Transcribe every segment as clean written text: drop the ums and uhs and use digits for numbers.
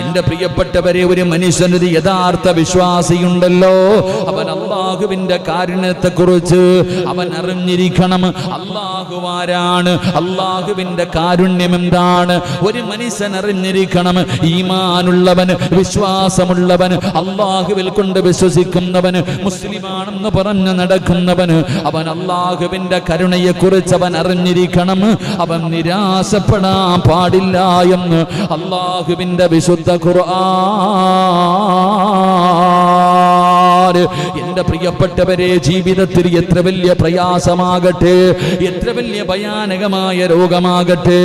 എൻ്റെ പ്രിയപ്പെട്ടവരെ, ഒരു മനുഷ്യനൊരു യഥാർത്ഥ വിശ്വാസിയുണ്ടല്ലോ, അവൻ അല്ലാഹുവിൻ്റെ കാരുണ്യത്തെക്കുറിച്ച് അവൻ അറിഞ്ഞിരിക്കണം. അല്ലാഹുവാരാണ്, അല്ലാഹുവിൻ്റെ കാരുണ്യം എന്താണ്, ഒരു മനുഷ്യൻ അറിഞ്ഞിരിക്കണം. ഈമാനുള്ളവൻ, വിശ്വാസമുള്ളവൻ, അല്ലാഹുവിൽ കൊണ്ട് വിശ്വസിക്കുന്നവൻ, മുസ്ലിമാണെന്ന് പറഞ്ഞു നടക്കുന്നവൻ, അവൻ അല്ലാഹുവിൻ്റെ കരുണയെക്കുറിച്ച് അവൻ അറിഞ്ഞിരിക്കണം. അവൻ നിരാശപ്പെടാൻ പാടില്ല എന്ന് അല്ലാഹുവിൻ്റെ വിശുദ്ധ ഖുർആൻ. എൻ്റെ പ്രിയപ്പെട്ടവരെ, ജീവിതത്തിൽ എത്ര വലിയ പ്രയാസമാകട്ടെ, എത്ര വലിയ ഭയാനകമായ രോഗമാകട്ടെ,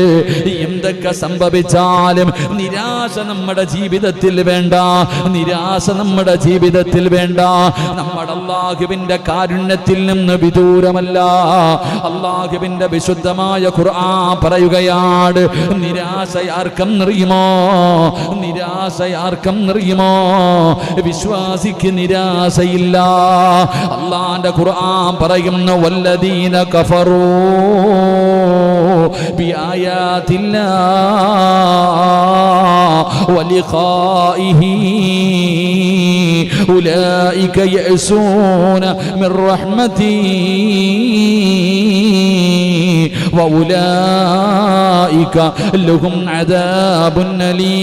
എന്തൊക്കെ സംഭവിച്ചാലും നിരാശ നമ്മുടെ ജീവിതത്തിൽ വേണ്ട, നിരാശ നമ്മുടെ ജീവിതത്തിൽ വേണ്ട. നമ്മുടെ അല്ലാഹുവിൻ്റെ കാരുണ്യത്തിൽ നിന്ന് വിദൂരമല്ല. അല്ലാഹുവിൻ്റെ വിശുദ്ധമായ ഖുർആൻ പറയുകയാണ്, നിരാശയാർക്കം നിറയുമോ, നിരാശയാർക്കം നിറയുമോ, വിശ്വാസിക്ക് നിരാശയില്ല. അല്ലാഹുവിൻ്റെ ഖുർആൻ പറയുന്നു, വല്ലദീന കഫറൂ ബിആയാതില്ലാഹി വലിഖാഇഹി ഉലൈക യഅസൂന മിർ റഹ്മതി വഉലൈക ലഹും അദാബുൻ അലീം.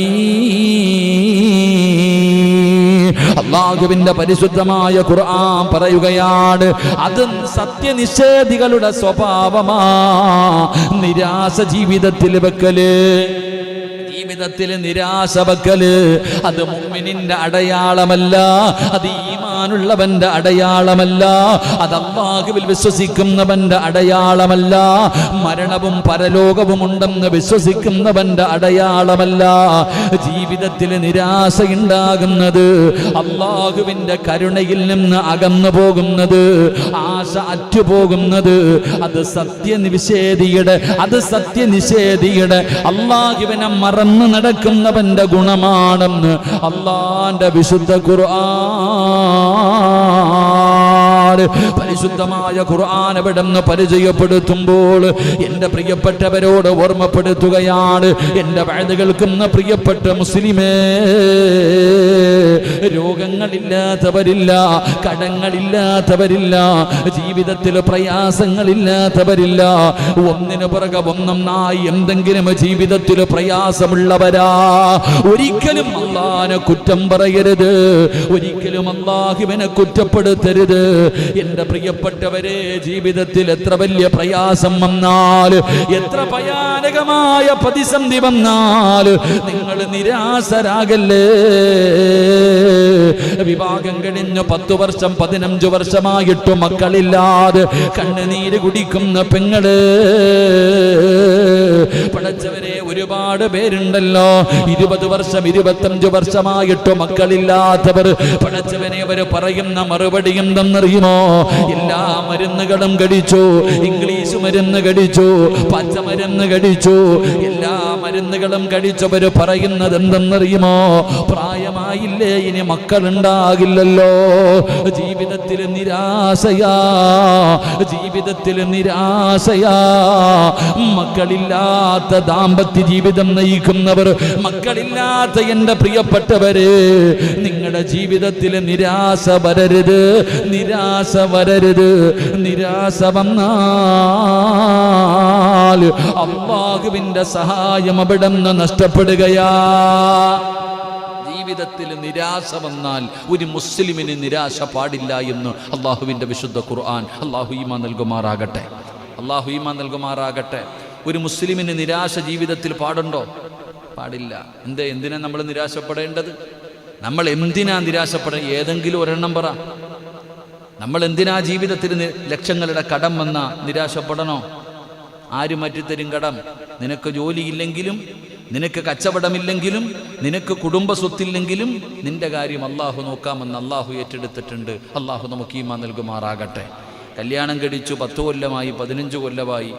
അല്ലാഹുവിൻ്റെ പരിശുദ്ധമായ ഖുർആൻ പറയുകയാണ്, അത് സത്യനിഷേധികളുടെ സ്വഭാവമാ നിരാശ ജീവിതത്തിൽ വെക്കല്, ജീവിതത്തിൽ നിരാശ വെക്കല്. അത് മുഅ്മിനിന്റെ അടയാളമല്ല, അത് ഈമാനുള്ളവന്റെ അടയാളമല്ല, അത് അല്ലാഹുവിൽ വിശ്വസിക്കുന്നവന്റെ അടയാളമല്ല, മരണവും പരലോകവും ഉണ്ടെന്ന് വിശ്വസിക്കുന്നവന്റെ അടയാളമല്ല. ജീവിതത്തിൽ നിരാശയുണ്ടാകുന്നത്, അല്ലാഹുവിന്റെ കരുണയിൽ നിന്ന് അകന്നു പോകുന്നത്, ആശ അറ്റുപോകുന്നത്, അത് സത്യനിഷേധിയുടെ, അത് സത്യനിഷേധിയുടെ അല്ലാഹുവിനെ മറന്നു നടക്കുന്നവന്റെ ഗുണമാണെന്ന് അല്ലാഹുവിന്റെ വിശുദ്ധ ഖുർആൻ. പരിശുദ്ധമായ ഖുർആൻ എവിടെന്ന് പരിചയപ്പെടുത്തുമ്പോൾ എൻ്റെ പ്രിയപ്പെട്ടവരോട് ഓർമ്മപ്പെടുത്തുകയാണ്, എൻ്റെ വഅദ് കേൾക്കുന്ന പ്രിയപ്പെട്ട മുസ്ലിമേ, രോഗങ്ങളില്ലാത്തവരില്ല, കടങ്ങളില്ലാത്തവരില്ല, ജീവിതത്തിൽ പ്രയാസങ്ങളില്ലാത്തവരില്ല. ഒന്നിനു പുറകെ ഒന്നൊന്നായി എന്തെങ്കിലും ജീവിതത്തിൽ പ്രയാസമുള്ളവരാ. ഒരിക്കലും അല്ലാഹുവിനെ കുറ്റം പറയരുത്, ഒരിക്കലും അല്ലാഹുവിനെ കുറ്റപ്പെടുത്തരുത്. എൻ്റെ പ്രിയപ്പെട്ടവരെ, ജീവിതത്തിൽ എത്ര വലിയ പ്രയാസം വന്നാൽ, എത്ര ഭയാനകമായ പ്രതിസന്ധി വന്നാൽ നിങ്ങൾ നിരാശരാകല്ലേ. വിവാഹം കഴിഞ്ഞ് 10 വർഷം 15 വർഷമായിട്ട് മക്കളില്ലാതെ കണ്ണുനീര് കുടിക്കുന്ന പെങ്ങള്, പടച്ചവരെ, ഒരുപാട് പേരുണ്ടല്ലോ 20 വർഷം 25 വർഷമായിട്ട് മക്കളില്ലാത്തവർ. പടച്ചവനെ, അവർ പറയുന്ന മറുപടി എന്തെന്നറിയുമോ? എല്ലാ മരുന്നുകളും കടിച്ചു, ഇംഗ്ലീഷ് മരുന്ന് കടിച്ചു, പച്ചമരുന്ന് കടിച്ചു, എല്ലാ മരുന്നുകളും കടിച്ചവർ പറയുന്നത് എന്തെന്നറിയുമോ? പ്രായമായില്ലേ, ഇനി മക്കളുണ്ടാകില്ലല്ലോ. ജീവിതത്തിൽ നിരാശയാ, ജീവിതത്തിൽ നിരാശയാ. മക്കളില്ലാത്ത ദാമ്പത്യ ജീവിതം നയിക്കുന്നവർ, മക്കളില്ലാത്ത എൻ്റെ പ്രിയപ്പെട്ടവരെ, നിങ്ങളുടെ ജീവിതത്തിൽ നിരാശ വരരുത്, നിരാശ വരരുത്. നിരാശ വന്നാൽ അല്ലാഹുവിൻ്റെ സഹായം അവിടെ നിന്ന് നഷ്ടപ്പെടുകയാ. ജീവിതത്തിൽ നിരാശ വന്നാൽ ഒരു മുസ്ലിമിന് നിരാശ പാടില്ല എന്ന് അല്ലാഹുവിൻ്റെ വിശുദ്ധ ഖുർആൻ. അല്ലാഹു ഈമാൻ നൽകുമാറാകട്ടെ, അല്ലാഹു ഈമാൻ നൽകുമാറാകട്ടെ. ഒരു മുസ്ലിമിന് നിരാശ ജീവിതത്തിൽ പാടുണ്ടോ? പാടില്ല. എന്തിനാ നമ്മൾ നിരാശപ്പെടേണ്ടത്? നമ്മൾ എന്തിനാ നിരാശപ്പെടേണ്ടത്? ഏതെങ്കിലും ഒരെണ്ണം പറ. നമ്മൾ എന്തിനാ ജീവിതത്തിൽ ലക്ഷങ്ങളുടെ കടം വന്ന നിരാശപ്പെടണോ? ആര് മാറ്റിത്തരും കടം? നിനക്ക് ജോലിയില്ലെങ്കിലും, നിനക്ക് കച്ചവടമില്ലെങ്കിലും, നിനക്ക് കുടുംബ സ്വത്തില്ലെങ്കിലും നിന്റെ കാര്യം അള്ളാഹു നോക്കാമെന്ന് അള്ളാഹു ഏറ്റെടുത്തിട്ടുണ്ട്. അള്ളാഹു നമുക്ക് ഈമാൻ നൽകുമാറാകട്ടെ. കല്യാണം കഴിച്ചു, 10 കൊല്ലമായി, 15 കൊല്ലമായി,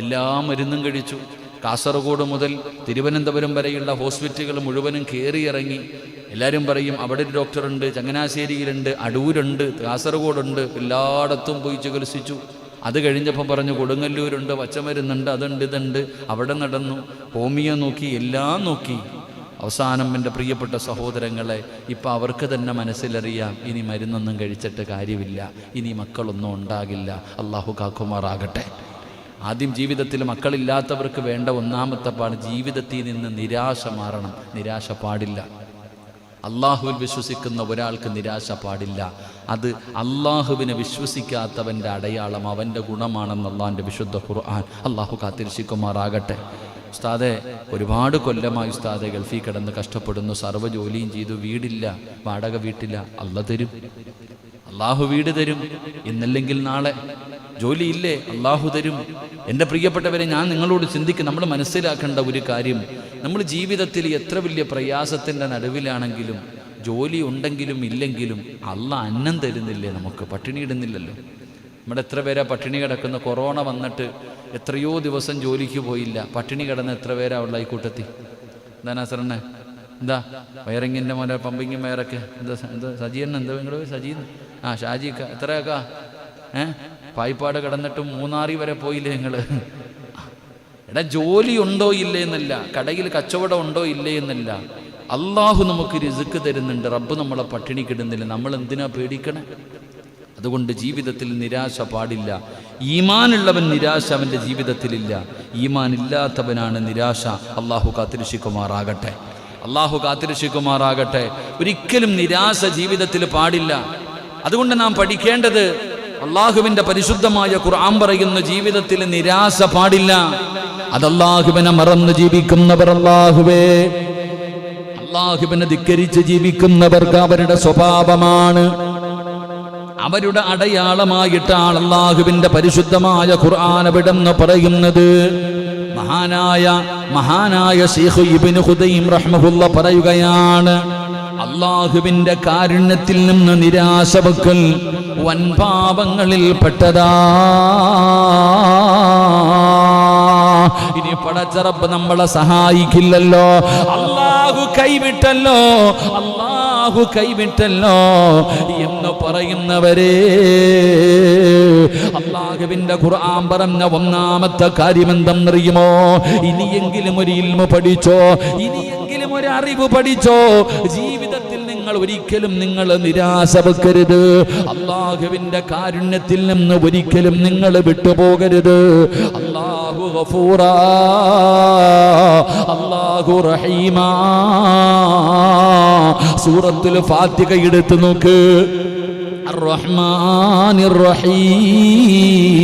എല്ലാ മരുന്നും കഴിച്ചു. കാസർഗോഡ് മുതൽ തിരുവനന്തപുരം വരെയുള്ള ഹോസ്പിറ്റലുകൾ മുഴുവനും കയറിയിറങ്ങി. എല്ലാവരും പറയും അവിടെ ഒരു ഡോക്ടറുണ്ട്, ചങ്ങനാശ്ശേരിയിലുണ്ട്, അടൂരുണ്ട്, കാസർഗോഡുണ്ട്, എല്ലായിടത്തും പോയി ചികിത്സിച്ചു. അത് കഴിഞ്ഞപ്പം പറഞ്ഞു കൊടുങ്ങല്ലൂരുണ്ട്, പച്ചമരുന്നുണ്ട്, അതുണ്ട്, ഇതുണ്ട്. അവിടെ നടന്നു, ഹോമിയോ നോക്കി, എല്ലാം നോക്കി. അവസാനം എൻ്റെ പ്രിയപ്പെട്ട സഹോദരങ്ങളെ, ഇപ്പം അവർക്ക് തന്നെ മനസ്സിലറിയാം ഇനി മരുന്നൊന്നും കഴിച്ചിട്ട് കാര്യമില്ല, ഇനി മക്കളൊന്നും ഉണ്ടാകില്ല. അള്ളാഹു കാക്കുമാറാകട്ടെ. ആദ്യം ജീവിതത്തിൽ മക്കളില്ലാത്തവർക്ക് വേണ്ട ഒന്നാമത്തെ പാട് ജീവിതത്തിൽ നിന്ന് നിരാശ മാറണം. നിരാശ പാടില്ല. അള്ളാഹുവിൽ വിശ്വസിക്കുന്ന ഒരാൾക്ക് നിരാശ പാടില്ല. അത് അള്ളാഹുവിനെ വിശ്വസിക്കാത്തവൻ്റെ അടയാളം, അവൻ്റെ ഗുണമാണെന്ന് അള്ളാഹിൻ്റെ വിശുദ്ധ ഖുർആൻ. അള്ളാഹു കാത്തിരക്ഷിക്കുമാറാകട്ടെ. ഉസ്താദെ, ഒരുപാട് കൊല്ലമായി ഉസ്താദെ ഗൾഫിൽ കിടന്ന് കഷ്ടപ്പെടുന്നു, സർവ്വ ജോലിയും ചെയ്തു, വീടില്ല, വാടക വീട്ടില്ല. അള്ളാഹ് തരും, അള്ളാഹു വീട് തരും. ഇന്നല്ലെങ്കിൽ നാളെ. ജോലിയില്ലേ, അള്ളാഹു തരും. എൻ്റെ പ്രിയപ്പെട്ടവരെ, ഞാൻ നിങ്ങളോട് ചിന്തിക്കും, നമ്മൾ മനസ്സിലാക്കേണ്ട ഒരു കാര്യം, നമ്മൾ ജീവിതത്തിൽ എത്ര വലിയ പ്രയാസത്തിൻ്റെ നടുവിലാണെങ്കിലും, ജോലി ഉണ്ടെങ്കിലും ഇല്ലെങ്കിലും അള്ളാഹ് അന്നം തരുന്നില്ലേ നമുക്ക്? പട്ടിണി ഇടുന്നില്ലല്ലോ. നമ്മുടെ എത്ര പേരാ പട്ടിണി കിടക്കുന്ന? കൊറോണ വന്നിട്ട് എത്രയോ ദിവസം ജോലിക്ക് പോയില്ല, പട്ടിണി കിടന്ന എത്ര പേരാ ഉള്ള ഈ കൂട്ടത്തിൽ? എന്താ നാസറണ്ണെ, എന്താ വയറിങ്ങിൻ്റെ മോനെ, പമ്പിങ്ങും വയറൊക്കെ എന്താ? എന്താ സജീവൻ, എന്താ നിങ്ങൾ സജീവൻ? ഷാജിക്ക എത്രയൊക്കെ പായിപ്പാട് കിടന്നിട്ടും മൂന്നാറി വരെ പോയില്ലേ നിങ്ങൾ? എടാ, ജോലി ഉണ്ടോ ഇല്ലേ എന്നല്ല, കടയിൽ കച്ചവടം ഉണ്ടോ ഇല്ലേ എന്നല്ല, അള്ളാഹു നമുക്ക് റിസ്ക് തരുന്നുണ്ട്. റബ്ബ് നമ്മളെ പട്ടിണി കിടുന്നില്ല. നമ്മൾ എന്തിനാ പേടിക്കണേ? അതുകൊണ്ട് ജീവിതത്തിൽ നിരാശ പാടില്ല. ഈമാനുള്ളവൻ നിരാശ അവൻ്റെ ജീവിതത്തിലില്ല. ഈമാൻ ഇല്ലാത്തവനാണ് നിരാശ. അള്ളാഹു കാത്തിരക്ഷിക്കുമാറാകട്ടെ. അള്ളാഹു കാത്തിരക്ഷിക്കുമാറാകട്ടെ. ഒരിക്കലും നിരാശ ജീവിതത്തിൽ പാടില്ല. അതുകൊണ്ട് നാം പഠിക്കേണ്ടത്, അള്ളാഹുവിൻ്റെ പരിശുദ്ധമായ ഖുർആൻ പറയുന്ന ജീവിതത്തിൽ നിരാശ പാടില്ല. അത് അള്ളാഹുവിനെ മറന്ന് ജീവിക്കുന്നവർ, അള്ളാഹുവിനെ ധിക്കരിച്ച് ജീവിക്കുന്നവർക്ക് അവരുടെ സ്വഭാവമാണ്, അവരുടെ അടയാളമായിട്ടാണ് അള്ളാഹുവിൻ്റെ പരിശുദ്ധമായ ഖുർആൻ അവിടെന്ന് പറയുന്നത്. മഹാനായ ശൈഖ് ഇബ്നു ഖുദൈം റഹ്മഹുല്ലാ പറയുകയാണ്, അള്ളാഹുവിൻ്റെ കാരുണ്യത്തിൽ നിന്ന് നിരാശ വെക്കൽ വൻപാപങ്ങളിൽ പെട്ടതാ. ഇനി പടച്ച റബ്ബ് നമ്മളെ സഹായിക്കില്ലല്ലോ, അള്ളാഹു കൈവിട്ടല്ലോ, അള്ളാഹു കൈവിട്ടല്ലോ എന്ന് പറയുന്നവരെ, അള്ളാഹുവിന്റെ ഖുർആൻ പറഞ്ഞ ഒന്നാമത്തെ കാര്യം എന്തെന്നറിയുമോ? ഇനിയെങ്കിലും ഒരു ഇൽമു പഠിച്ചോ, ഇനിയെങ്കിലും ഒരു അറിവ് പഠിച്ചോ. ജീവിതത്തിൽ ഒരിക്കലും നിങ്ങൾ നിരാശ വെക്കരുത്. അള്ളാഹുവിന്റെ കാരുണ്യത്തിൽ നിന്ന് ഒരിക്കലും നിങ്ങൾ വിട്ടുപോകരുത്. അള്ളാഹു ഗഫൂറാ, അള്ളാഹു റഹീമാ. സൂറത്തുൽ ഫാത്തിഹ എടുത്തു നോക്ക്. അർ-റഹ്മാനിർ റഹീം.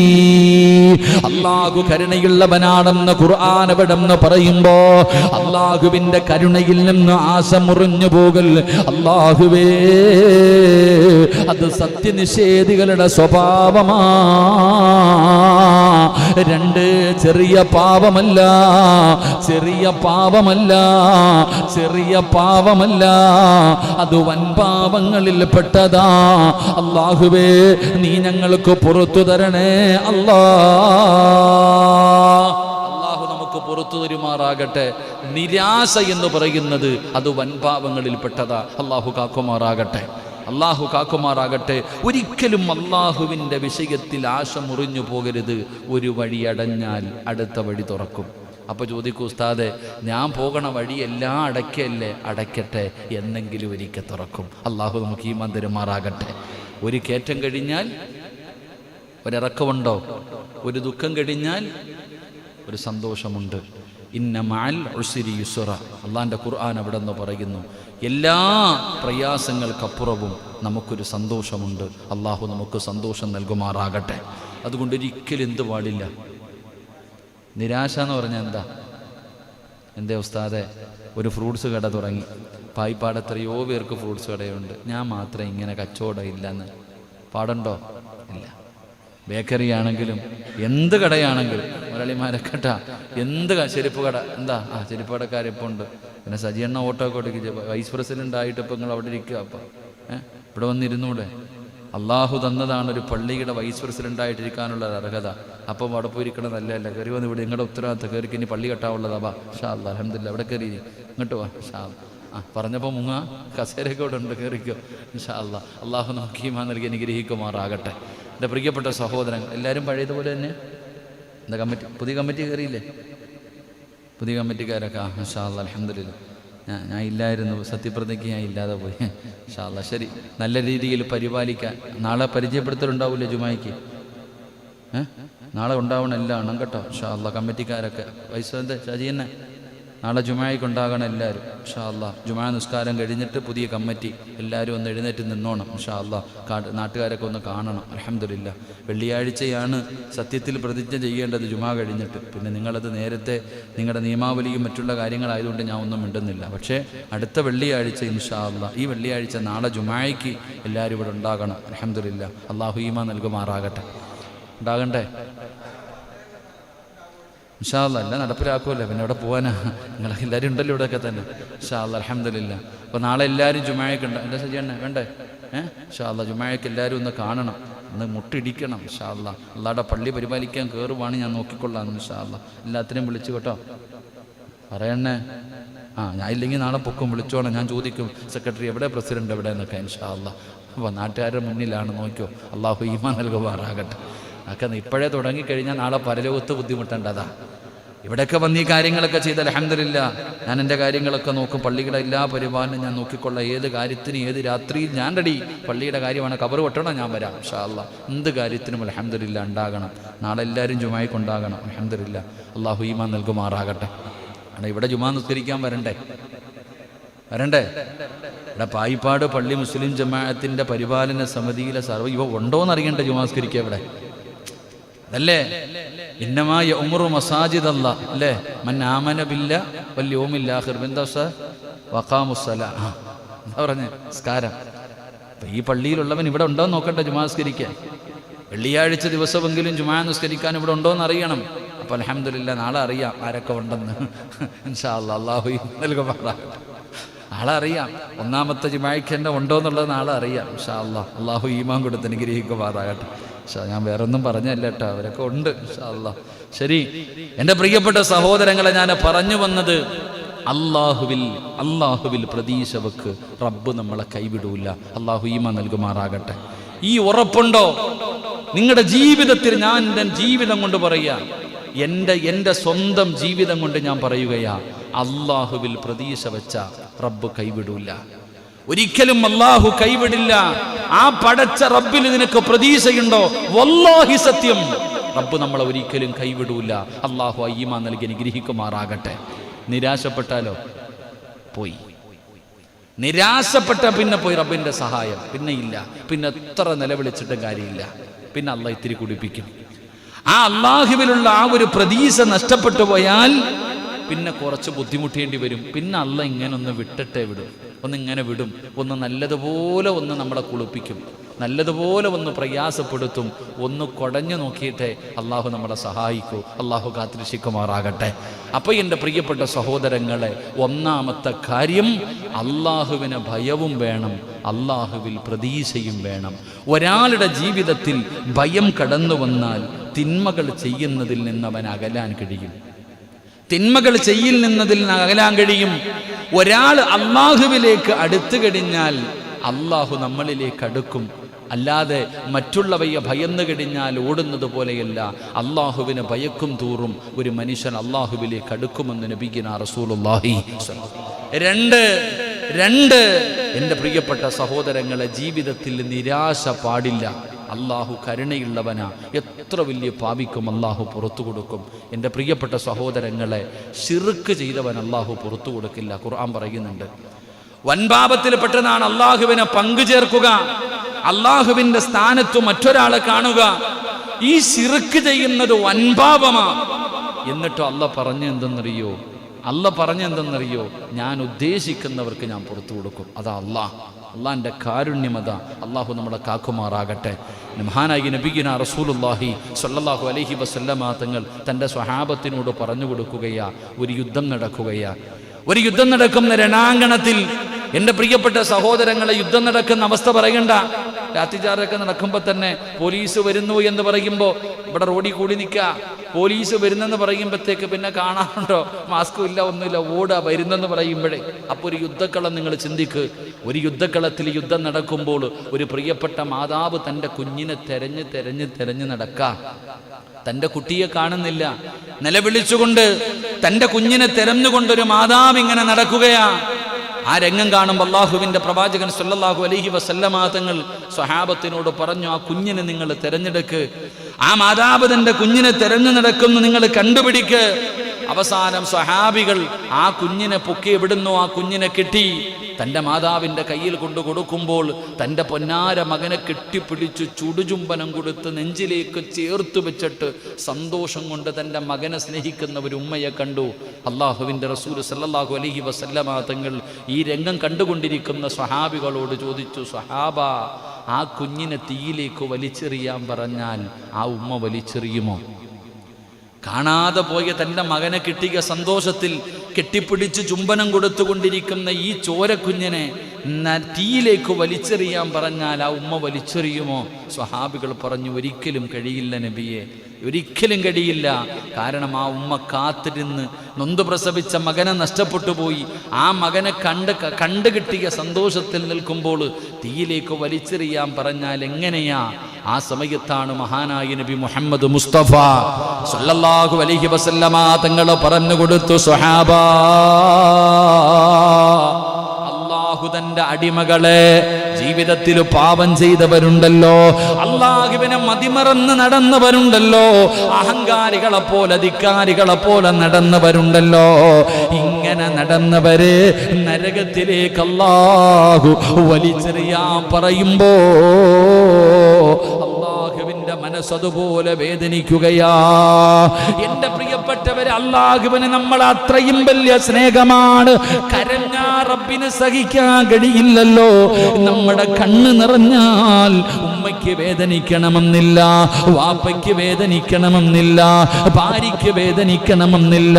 അല്ലാഹു കരുണയുള്ളവനാണെന്ന് ഖുർആൻ അവിടെന്ന് പറയുമ്പോ അല്ലാഹുവിന്റെ കരുണയിൽ നിന്ന് ആശ മുറിഞ്ഞു പോകൽ, അല്ലാഹുവേ, അത് സത്യനിഷേധികളുടെ സ്വഭാവമാ. രണ്ട്, ചെറിയ പാപമല്ല, ചെറിയ പാപമല്ല, ചെറിയ പാപമല്ല, അത് വൻപാപങ്ങളിൽ പെട്ടതാ. അല്ലാഹുവേ, നീ ഞങ്ങൾക്ക് പുറത്തു തരണേ അല്ലാ. അല്ലാഹു നമുക്ക് പുറത്തു തരുമാറാകട്ടെ. നിരാശ എന്ന് പറയുന്നത് അത് വൻപാപങ്ങളിൽ പെട്ടതാ. അല്ലാഹു കാക്കുമാറാകട്ടെ, അല്ലാഹു കാക്കുമാറാകട്ടെ. ഒരിക്കലും അല്ലാഹുവിൻ്റെ വിഷയത്തിൽ ആശ മുറിഞ്ഞു പോകരുത്. ഒരു വഴി അടഞ്ഞാൽ അടുത്ത വഴി തുറക്കും. അപ്പോൾ ചോദിക്കൂ, ഉസ്താദെ, ഞാൻ പോകണ വഴിയെല്ലാം അടയ്ക്കല്ലേ? അടയ്ക്കട്ടെ, എന്നെങ്കിലും ഒരിക്കൽ തുറക്കും. അല്ലാഹു നമുക്ക് ഈമാൻ തരുമാറാകട്ടെ. ഒരു കയറ്റം കഴിഞ്ഞാൽ ഒരിറക്കമുണ്ടോ? ഒരു ദുഃഖം കഴിഞ്ഞാൽ ഒരു സന്തോഷമുണ്ട്. ഇന്ന മഅൽ ഉസ്രി യുസ്റ. അള്ളാഹിൻ്റെ ഖുർആൻ അവിടെ നിന്ന് പറയുന്നു, എല്ലാ പ്രയാസങ്ങൾക്കപ്പുറവും നമുക്കൊരു സന്തോഷമുണ്ട്. അള്ളാഹു നമുക്ക് സന്തോഷം നൽകുമാറാകട്ടെ. അതുകൊണ്ട് ഒരിക്കലും എന്ത് പാടില്ല? നിരാശ എന്ന് പറഞ്ഞാൽ എന്തേ ഉസ്താദെ, ഒരു ഫ്രൂട്ട്സ് കട തുടങ്ങി, പായിപ്പാട് എത്രയോ പേർക്ക് ഫ്രൂട്ട്സ് കടയുണ്ട്, ഞാൻ മാത്രം ഇങ്ങനെ കച്ചവടം ഇല്ലെന്ന് പാടുണ്ടോ? ഇല്ല. ബേക്കറി ആണെങ്കിലും എന്ത് കടയാണെങ്കിലും, മുരളിമാരക്കട്ട, എന്ത് ചെരുപ്പ് കട, ചെരുപ്പ് കടക്കാരിപ്പോൾ ഉണ്ട്. പിന്നെ സജിയണ്ണ ഓട്ടോ കൊടുക്കുക, വൈസ് പ്രസിഡന്റ് ആയിട്ട് ഇപ്പം നിങ്ങൾ അവിടെ ഇരിക്കുക. അപ്പം ഇവിടെ വന്നിരുന്നൂടെ? അള്ളാഹു തന്നതാണ് ഒരു പള്ളിയുടെ വൈസ് പ്രസിഡന്റ് ആയിട്ടിരിക്കാനുള്ള അർഹത. അപ്പം അവിടെ പോയിരിക്കണം, നല്ലതല്ല. കയറി വന്ന് ഇവിടെ നിങ്ങളുടെ ഉത്തരവാദിത്തം, കയറിക്ക് ഇനി പള്ളി കെട്ടാവുള്ളതാ. വാ ഷാ അല്ലാ, അൽഹംദുലില്ലാ, അവിടെ കയറി ഇങ്ങോട്ട് വാ ഷാ. പറഞ്ഞപ്പോൾ മുങ്ങ കസേരയൊക്കെ ഇവിടെ ഉണ്ട്, കയറിക്കോ ഇൻഷാ അല്ലാ. അള്ളാഹു നമുക്ക് ഈമാൻ നൽകി അനുഗ്രഹിക്കുമാറാകട്ടെ. എൻ്റെ പ്രിയപ്പെട്ട സഹോദരങ്ങൾ, എല്ലാവരും പഴയതുപോലെ തന്നെ. എന്താ കമ്മിറ്റി, പുതിയ കമ്മിറ്റി കയറിയില്ലേ? പുതിയ കമ്മിറ്റിക്കാരൊക്കെ ഇൻഷാ അല്ലാ, അൽഹംദുലില്ലാ. ഞാൻ ഇല്ലായിരുന്നു, സത്യപ്രതിജ്ഞ ഞാൻ ഇല്ലാതെ പോയി. ഇൻഷാ അല്ലാ ശരി, നല്ല രീതിയിൽ പരിപാലിക്കാൻ. നാളെ പരിചയപ്പെടുത്തലുണ്ടാവില്ലേ ജുമായ്ക്ക്? നാളെ ഉണ്ടാവണം എല്ലാം എണ്ണം കേട്ടോ. ഇൻഷാ അല്ലാ കമ്മിറ്റിക്കാരൊക്കെ വൈസ് ഷാജി തന്നെ നാളെ ജുമായ്ക്ക് ഉണ്ടാകണം എല്ലാവരും. ഇൻഷാ അല്ലാ ജുമാ നിസ്കാരം കഴിഞ്ഞിട്ട് പുതിയ കമ്മിറ്റി എല്ലാവരും ഒന്ന് എഴുന്നേറ്റ് നിന്നോണം. ഇൻഷാ അല്ലാ നാട്ടുകാരൊക്കെ ഒന്ന് കാണണം. അൽഹംദുലില്ലാ വെള്ളിയാഴ്ചയാണ് സത്യത്തിൽ പ്രതിജ്ഞ ചെയ്യേണ്ടത് ജുമാ കഴിഞ്ഞിട്ട്. പിന്നെ നിങ്ങളത് നേരത്തെ നിങ്ങളുടെ നിയമാവലിയും മറ്റുള്ള കാര്യങ്ങളായതുകൊണ്ട് ഞാൻ ഒന്നും മിണ്ടുന്നില്ല. പക്ഷേ അടുത്ത വെള്ളിയാഴ്ച ഇൻഷാ അല്ലാ, ഈ വെള്ളിയാഴ്ച നാളെ ജുമായ്ക്ക് എല്ലാവരും ഇവിടെ ഉണ്ടാകണം. അൽഹംദുലില്ലാ അല്ലാഹു ഈമാൻ നൽകുമാറാകട്ടെ. ഉണ്ടാകണ്ടേ? ഇൻഷാ അല്ലാ എല്ലാം നടപ്പിലാക്കുമല്ലോ, പിന്നെ ഇവിടെ പോകാനാ? നിങ്ങളെല്ലാവരും ഉണ്ടല്ലോ ഇവിടെയൊക്കെ തന്നെ. ഇൻഷാ അല്ലാ അൽഹംദുലില്ലാ. അപ്പോൾ നാളെ എല്ലാവരും ജുമായക്കുണ്ട്. എന്താ ശരിയാണ് വേണ്ടേ? ഇൻഷാ അല്ലാ ജുമായക്ക് എല്ലാവരും ഒന്ന് കാണണം, ഒന്ന് മുട്ടിടിക്കണം. ഇൻഷാ അല്ലാ അല്ലാടെ പള്ളി പരിപാലിക്കാൻ കയറുവാണ്, ഞാൻ നോക്കിക്കൊള്ളാം. ഇൻഷാ അല്ലാ എല്ലാത്തിനെയും വിളിച്ചു കേട്ടോ, പറയണേ. ഞാൻ ഇല്ലെങ്കിൽ നാളെ പൊക്കും, വിളിച്ചോണം. ഞാൻ ചോദിക്കും സെക്രട്ടറി എവിടെ, പ്രസിഡന്റ് എവിടെ എന്നൊക്കെ. ഇൻഷാ അല്ലാ അപ്പോൾ നാട്ടുകാരുടെ മുന്നിലാണ്, നോക്കിയോ. അല്ലാഹു ഈമാൻ നൽകുമാറാകട്ടെ. ഒക്കെ ഇപ്പോഴേ തുടങ്ങിക്കഴിഞ്ഞാൽ നാളെ പരലോകത്ത് ബുദ്ധിമുട്ടേണ്ടതാ. ഇവിടെയൊക്കെ വന്ന് ഈ കാര്യങ്ങളൊക്കെ ചെയ്താൽ അൽഹംദുലില്ലാ ഞാൻ എൻ്റെ കാര്യങ്ങളൊക്കെ നോക്കും. പള്ളിയുടെ എല്ലാ പരിപാലനം ഞാൻ നോക്കിക്കൊള്ളാം. ഏത് കാര്യത്തിനും ഏത് രാത്രിയിൽ ഞാൻ റെഡി. പള്ളിയുടെ കാര്യമാണ്, കബർ വെട്ടണം, ഞാൻ വരാം. ഇൻഷാ അല്ലാ എന്ത് കാര്യത്തിനും അൽഹംദുലില്ലാ ഉണ്ടാകണം. നാളെ എല്ലാവരും ജുമായ്ക്കുണ്ടാകണം. അൽഹംദുലില്ലാ അല്ലാഹു ഈമാൻ നൽകുമാറാകട്ടെ. കാരണം ഇവിടെ ജുമാ നിസ്കരിക്കാൻ വരണ്ടേ? ഇവിടെ പായിപ്പാട് പള്ളി മുസ്ലിം ജമാഅത്തിൻ്റെ പരിപാലന സമിതിയിലെ ഇവ ഉണ്ടോയെന്ന് അറിയണ്ടേ ജുമാ നിസ്കരിക്കുക ഇവിടെ? അതല്ലേ ഇന്നമാ യഉമുറു മസാജിദ് അല്ലാ അല്ലേ മൻ ആമന ബില്ലാ വൽ യൗമിൽ ആഖിർ എന്താ വഖാമുസ്സലാ. എന്താ പറഞ്ഞ നിസ്കാരം? അപ്പം ഈ പള്ളിയിലുള്ളവൻ ഇവിടെ ഉണ്ടോ എന്ന് നോക്കട്ടെ ജുമാ നിസ്കരിക്കാൻ. വെള്ളിയാഴ്ച ദിവസമെങ്കിലും ജുമാ നിസ്കരിക്കാൻ ഇവിടെ ഉണ്ടോ എന്ന് അറിയണം. അപ്പം അൽഹംദുലില്ലാ നാളെ അറിയാം ആരൊക്കെ ഉണ്ടെന്ന്. ഇൻഷാ അല്ലാ അല്ലാഹു നൽകുമാറാകട്ടെ. നാളെ അറിയാം ഒന്നാമത്തെ ജുമായ്ക്ക് തന്നെ ഉണ്ടോ എന്നുള്ളത് നാളെ അറിയാം. ഇൻഷാ അല്ലാ അല്ലാഹു ഈമാൻ കൊടുത്ത് അനുഗ്രഹിക്കുമാറാകട്ടെ. ഞാൻ വേറൊന്നും പറഞ്ഞല്ല കേട്ടോ, അവരൊക്കെ ഉണ്ട്. ഇൻഷാ അല്ലാ ശരി. എൻ്റെ പ്രിയപ്പെട്ട സഹോദരങ്ങളെ, ഞാൻ പറഞ്ഞു വന്നത് അള്ളാഹുവിൽ പ്രതീക്ഷ വെക്ക്. റബ്ബ് നമ്മളെ കൈവിടൂല. അല്ലാഹു ഈമാൻ നൽകുമാറാകട്ടെ. ഈ ഉറപ്പുണ്ടോ നിങ്ങളുടെ ജീവിതത്തിൽ? ഞാൻ എൻ്റെ ജീവിതം കൊണ്ട് പറയാ, എൻ്റെ സ്വന്തം ജീവിതം കൊണ്ട് ഞാൻ പറയുകയാ, അള്ളാഹുവിൽ പ്രതീക്ഷ വെച്ച റബ്ബ് കൈവിടൂല. ഒരിക്കലും അല്ലാഹു കൈവിടില്ല. ആ പടച്ച റബ്ബിൽ നിനക്ക് പ്രതീക്ഷയുണ്ടോ? വല്ലാഹി സത്യം, റബ്ബ് നമ്മളെ ഒരിക്കലും കൈവിടൂല. അല്ലാഹു ഈമാൻ നൽകി അനുഗ്രഹിക്കുമാറാകട്ടെ. നിരാശപ്പെട്ടാലോ പോയി. നിരാശപ്പെട്ട പിന്നെ പോയി റബ്ബിന്റെ സഹായം പിന്നെ ഇല്ല. പിന്നെ എത്ര നിലവിളിച്ചിട്ടും കാര്യമില്ല. പിന്നെ അല്ലാഹ് ഇത്തിരി കുടിപ്പിക്കും. ആ അല്ലാഹുവിലുള്ള ആ ഒരു പ്രതീക്ഷ നഷ്ടപ്പെട്ടു പോയാൽ പിന്നെ കുറച്ച് ബുദ്ധിമുട്ടേണ്ടി വരും. പിന്നെ അല്ലാഹ് ഇങ്ങനെ ഒന്ന് വിട്ടിട്ടേ വിടും. ഒന്നിങ്ങനെ വിടും. ഒന്ന് നല്ലതുപോലെ ഒന്ന് നമ്മളെ കുളിപ്പിക്കും. നല്ലതുപോലെ ഒന്ന് പ്രയാസപ്പെടുത്തും. ഒന്ന് കുടഞ്ഞു നോക്കിയിട്ടേ അള്ളാഹു നമ്മളെ സഹായിക്കൂ. അള്ളാഹു കാത്തിരക്ഷിക്കുമാറാകട്ടെ. അപ്പോൾ എൻ്റെ പ്രിയപ്പെട്ട സഹോദരങ്ങളെ, ഒന്നാമത്തെ കാര്യം അള്ളാഹുവിന് ഭയവും വേണം, അള്ളാഹുവിൽ പ്രതീക്ഷയും വേണം. ഒരാളുടെ ജീവിതത്തിൽ ഭയം കടന്നു വന്നാൽ തിന്മകൾ ചെയ്യുന്നതിൽ നിന്ന് അവൻ അകലാൻ കഴിയും. തിന്മകൾ ചെയ്യുന്നതിൽ നിന്ന് അകലാൻ കഴിയും. ഒരാൾ അള്ളാഹുവിലേക്ക് അടുത്തു കഴിഞ്ഞാൽ അള്ളാഹു നമ്മളിലേക്ക് അടുക്കും. അല്ലാതെ മറ്റുള്ളവയെ ഭയന്നു കഴിഞ്ഞാൽ ഓടുന്നത് പോലെയല്ല. അള്ളാഹുവിനെ ഭയക്കും തോറും ഒരു മനുഷ്യൻ അള്ളാഹുവിലേക്ക് അടുക്കുമെന്ന് നബിയുനാ റസൂലുള്ളാഹി. രണ്ട് എൻ്റെ പ്രിയപ്പെട്ട സഹോദരങ്ങളെ, ജീവിതത്തിൽ നിരാശ പാടില്ല. അള്ളാഹു കരുണയുള്ളവനാ. എത്ര വലിയ പാപിക്കും അള്ളാഹു പുറത്തു കൊടുക്കും. എൻ്റെ പ്രിയപ്പെട്ട സഹോദരങ്ങളെ, ശിർക്ക് ചെയ്തവൻ അള്ളാഹു പുറത്തു കൊടുക്കില്ല. ഖുർആൻ പറയുന്നുണ്ട്, വൻപാപത്തിൽ പെട്ടതാണ് അള്ളാഹുവിനെ പങ്കു ചേർക്കുക, അള്ളാഹുവിൻ്റെ സ്ഥാനത്ത് മറ്റൊരാളെ കാണുക. ഈ ശിർക്ക് ചെയ്യുന്നത് വൻപാപമാ. എന്നിട്ട് അള്ളാഹ് പറഞ്ഞെന്തെന്നറിയോ? ഞാൻ ഉദ്ദേശിക്കുന്നവർക്ക് ഞാൻ പുറത്തു കൊടുക്കും. അതാ അള്ളാഹിൻ്റെ കാരുണ്യമത. അള്ളാഹു നമ്മളെ കാക്കുമാറാകട്ടെ. മഹാനായി നബിയുനാ റസൂലുള്ളാഹി സ്വല്ലല്ലാഹു അലൈഹി വസല്ലമ തങ്ങൾ തൻ്റെ സ്വഹാബത്തിനോട് പറഞ്ഞു കൊടുക്കുകയാ, ഒരു യുദ്ധം നടക്കുന്ന രണാങ്കണത്തിൽ എൻ്റെ പ്രിയപ്പെട്ട സഹോദരങ്ങളെ, യുദ്ധം നടക്കുന്ന അവസ്ഥ പറയണ്ട. ലാത്തിചാർജൊക്കെ നടക്കുമ്പോൾ തന്നെ പോലീസ് വരുന്നു എന്ന് പറയുമ്പോൾ ഇവിടെ റോഡിൽ കൂടി നിൽക്കുക. പോലീസ് വരുന്നെന്ന് പറയുമ്പോഴത്തേക്ക് പിന്നെ കാണാറുണ്ടോ? മാസ്കും ഇല്ല, ഒന്നുമില്ല, ഓടുക വരുന്നെന്ന് പറയുമ്പോഴേ. അപ്പോൾ ഒരു യുദ്ധക്കളം നിങ്ങൾ ചിന്തിക്ക്. ഒരു യുദ്ധക്കളത്തിൽ യുദ്ധം നടക്കുമ്പോൾ ഒരു പ്രിയപ്പെട്ട മാതാവ് തൻ്റെ കുഞ്ഞിനെ തെരഞ്ഞ് നടക്കുക. തൻ്റെ കുട്ടിയെ കാണുന്നില്ല. നിലവിളിച്ചുകൊണ്ട് തൻ്റെ കുഞ്ഞിനെ തെരഞ്ഞുകൊണ്ടൊരു മാതാവ് ഇങ്ങനെ നടക്കുകയാ. ആ രംഗം കാണുമ്പോൾ അള്ളാഹുവിൻ്റെ പ്രവാചകൻ സല്ലല്ലാഹു അലൈഹി വസല്ലമ തങ്ങൾ സ്വഹാബത്തിനോട് പറഞ്ഞു, ആ കുഞ്ഞിനെ നിങ്ങൾ തിരഞ്ഞെടുക്ക്, ആ മാതാവ് തൻ്റെ കുഞ്ഞിനെ തിരഞ്ഞു നടക്കുന്നു നിങ്ങൾ കണ്ടുപിടിക്ക്. അവസാനം സ്വഹാബികൾ ആ കുഞ്ഞിനെ പൊക്കി എവിടുന്നോ ആ കുഞ്ഞിനെ കിട്ടി തൻ്റെ മാതാവിൻ്റെ കയ്യിൽ കൊണ്ടു കൊടുക്കുമ്പോൾ തൻ്റെ പൊന്നാര മകനെ കെട്ടിപ്പിടിച്ച് ചുടുചുംബനം കൊടുത്ത് നെഞ്ചിലേക്ക് ചേർത്ത് വെച്ചിട്ട് സന്തോഷം കൊണ്ട് തൻ്റെ മകനെ സ്നേഹിക്കുന്ന ഒരു ഉമ്മയെ കണ്ടു. അള്ളാഹുവിൻ്റെ റസൂൽ സല്ലല്ലാഹു അലൈഹി വസല്ലമ തങ്ങൾ ഈ രംഗം കണ്ടുകൊണ്ടിരിക്കുന്ന സ്വഹാബികളോട് ചോദിച്ചു, സ്വഹാബ, ആ കുഞ്ഞിനെ തീയിലേക്ക് വലിച്ചെറിയാൻ പറഞ്ഞാൽ ആ ഉമ്മ വലിച്ചെറിയുമോ? കാണാതെ പോയ തൻ്റെ മകനെ കിട്ടിയ സന്തോഷത്തിൽ കെട്ടിപ്പിടിച്ച് ചുംബനം കൊടുത്തുകൊണ്ടിരിക്കുന്ന ഈ ചോരക്കുഞ്ഞിനെ തീയിലേക്ക് വലിച്ചെറിയാൻ പറഞ്ഞാൽ ആ ഉമ്മ വലിച്ചെറിയുമോ? സ്വഹാബികൾ പറഞ്ഞു, ഒരിക്കലും കഴിയില്ല നബിയെ, ഒരിക്കലും കഴിയില്ല. കാരണം ആ ഉമ്മ കാത്തിരുന്ന് നൊന്തു പ്രസവിച്ച മകനെ നഷ്ടപ്പെട്ടു പോയി. ആ മകനെ കണ്ടു കിട്ടിയ സന്തോഷത്തിൽ നിൽക്കുമ്പോൾ തീയിലേക്ക് വലിച്ചെറിയാൻ പറഞ്ഞാൽ എങ്ങനെയാ? ആ സമയത്താണ് മഹാനായ നബി മുഹമ്മദ് മുസ്തഫ സല്ലല്ലാഹു അലൈഹി വസല്ലമ തങ്ങൾ പറഞ്ഞു കൊടുത്തു, സ്വഹാബാ, തന്റെ അടിമകളെ, ജീവിതത്തിൽ പാപം ചെയ്തവരുണ്ടല്ലോ, അല്ലാഹുവിനെ മതിമറന്ന് നടന്നവരുണ്ടല്ലോ, അഹങ്കാരികളെ പോലെ ധിക്കാരികളെ പോലെ നടന്നവരുണ്ടല്ലോ, ഇങ്ങനെ നടന്നവരെ നരകത്തിലേക്ക് അല്ലാഹു വലിച്ചെറിയാൻ പറയുമ്പോ അല്ലാഹുവിന്റെ മനസ്സതുപോലെ വേദനിക്കുകയാ. എന്റെ പ്രിയപ്പെട്ടവരെ, അല്ലാഹുവിന് നമ്മൾ അത്രയും വലിയ സ്നേഹമാണ്. കരഞ്ഞാ റബ്ബിന് സഹിക്കാൻ കഴിയില്ലല്ലോ. നമ്മുടെ കണ്ണ് നിറഞ്ഞാൽ ഉമ്മയ്ക്ക് വേദനിക്കണമെന്നില്ല, വാപ്പയ്ക്ക് വേദനിക്കണമെന്നില്ല, ഭാര്യയ്ക്ക് വേദനിക്കണമെന്നില്ല,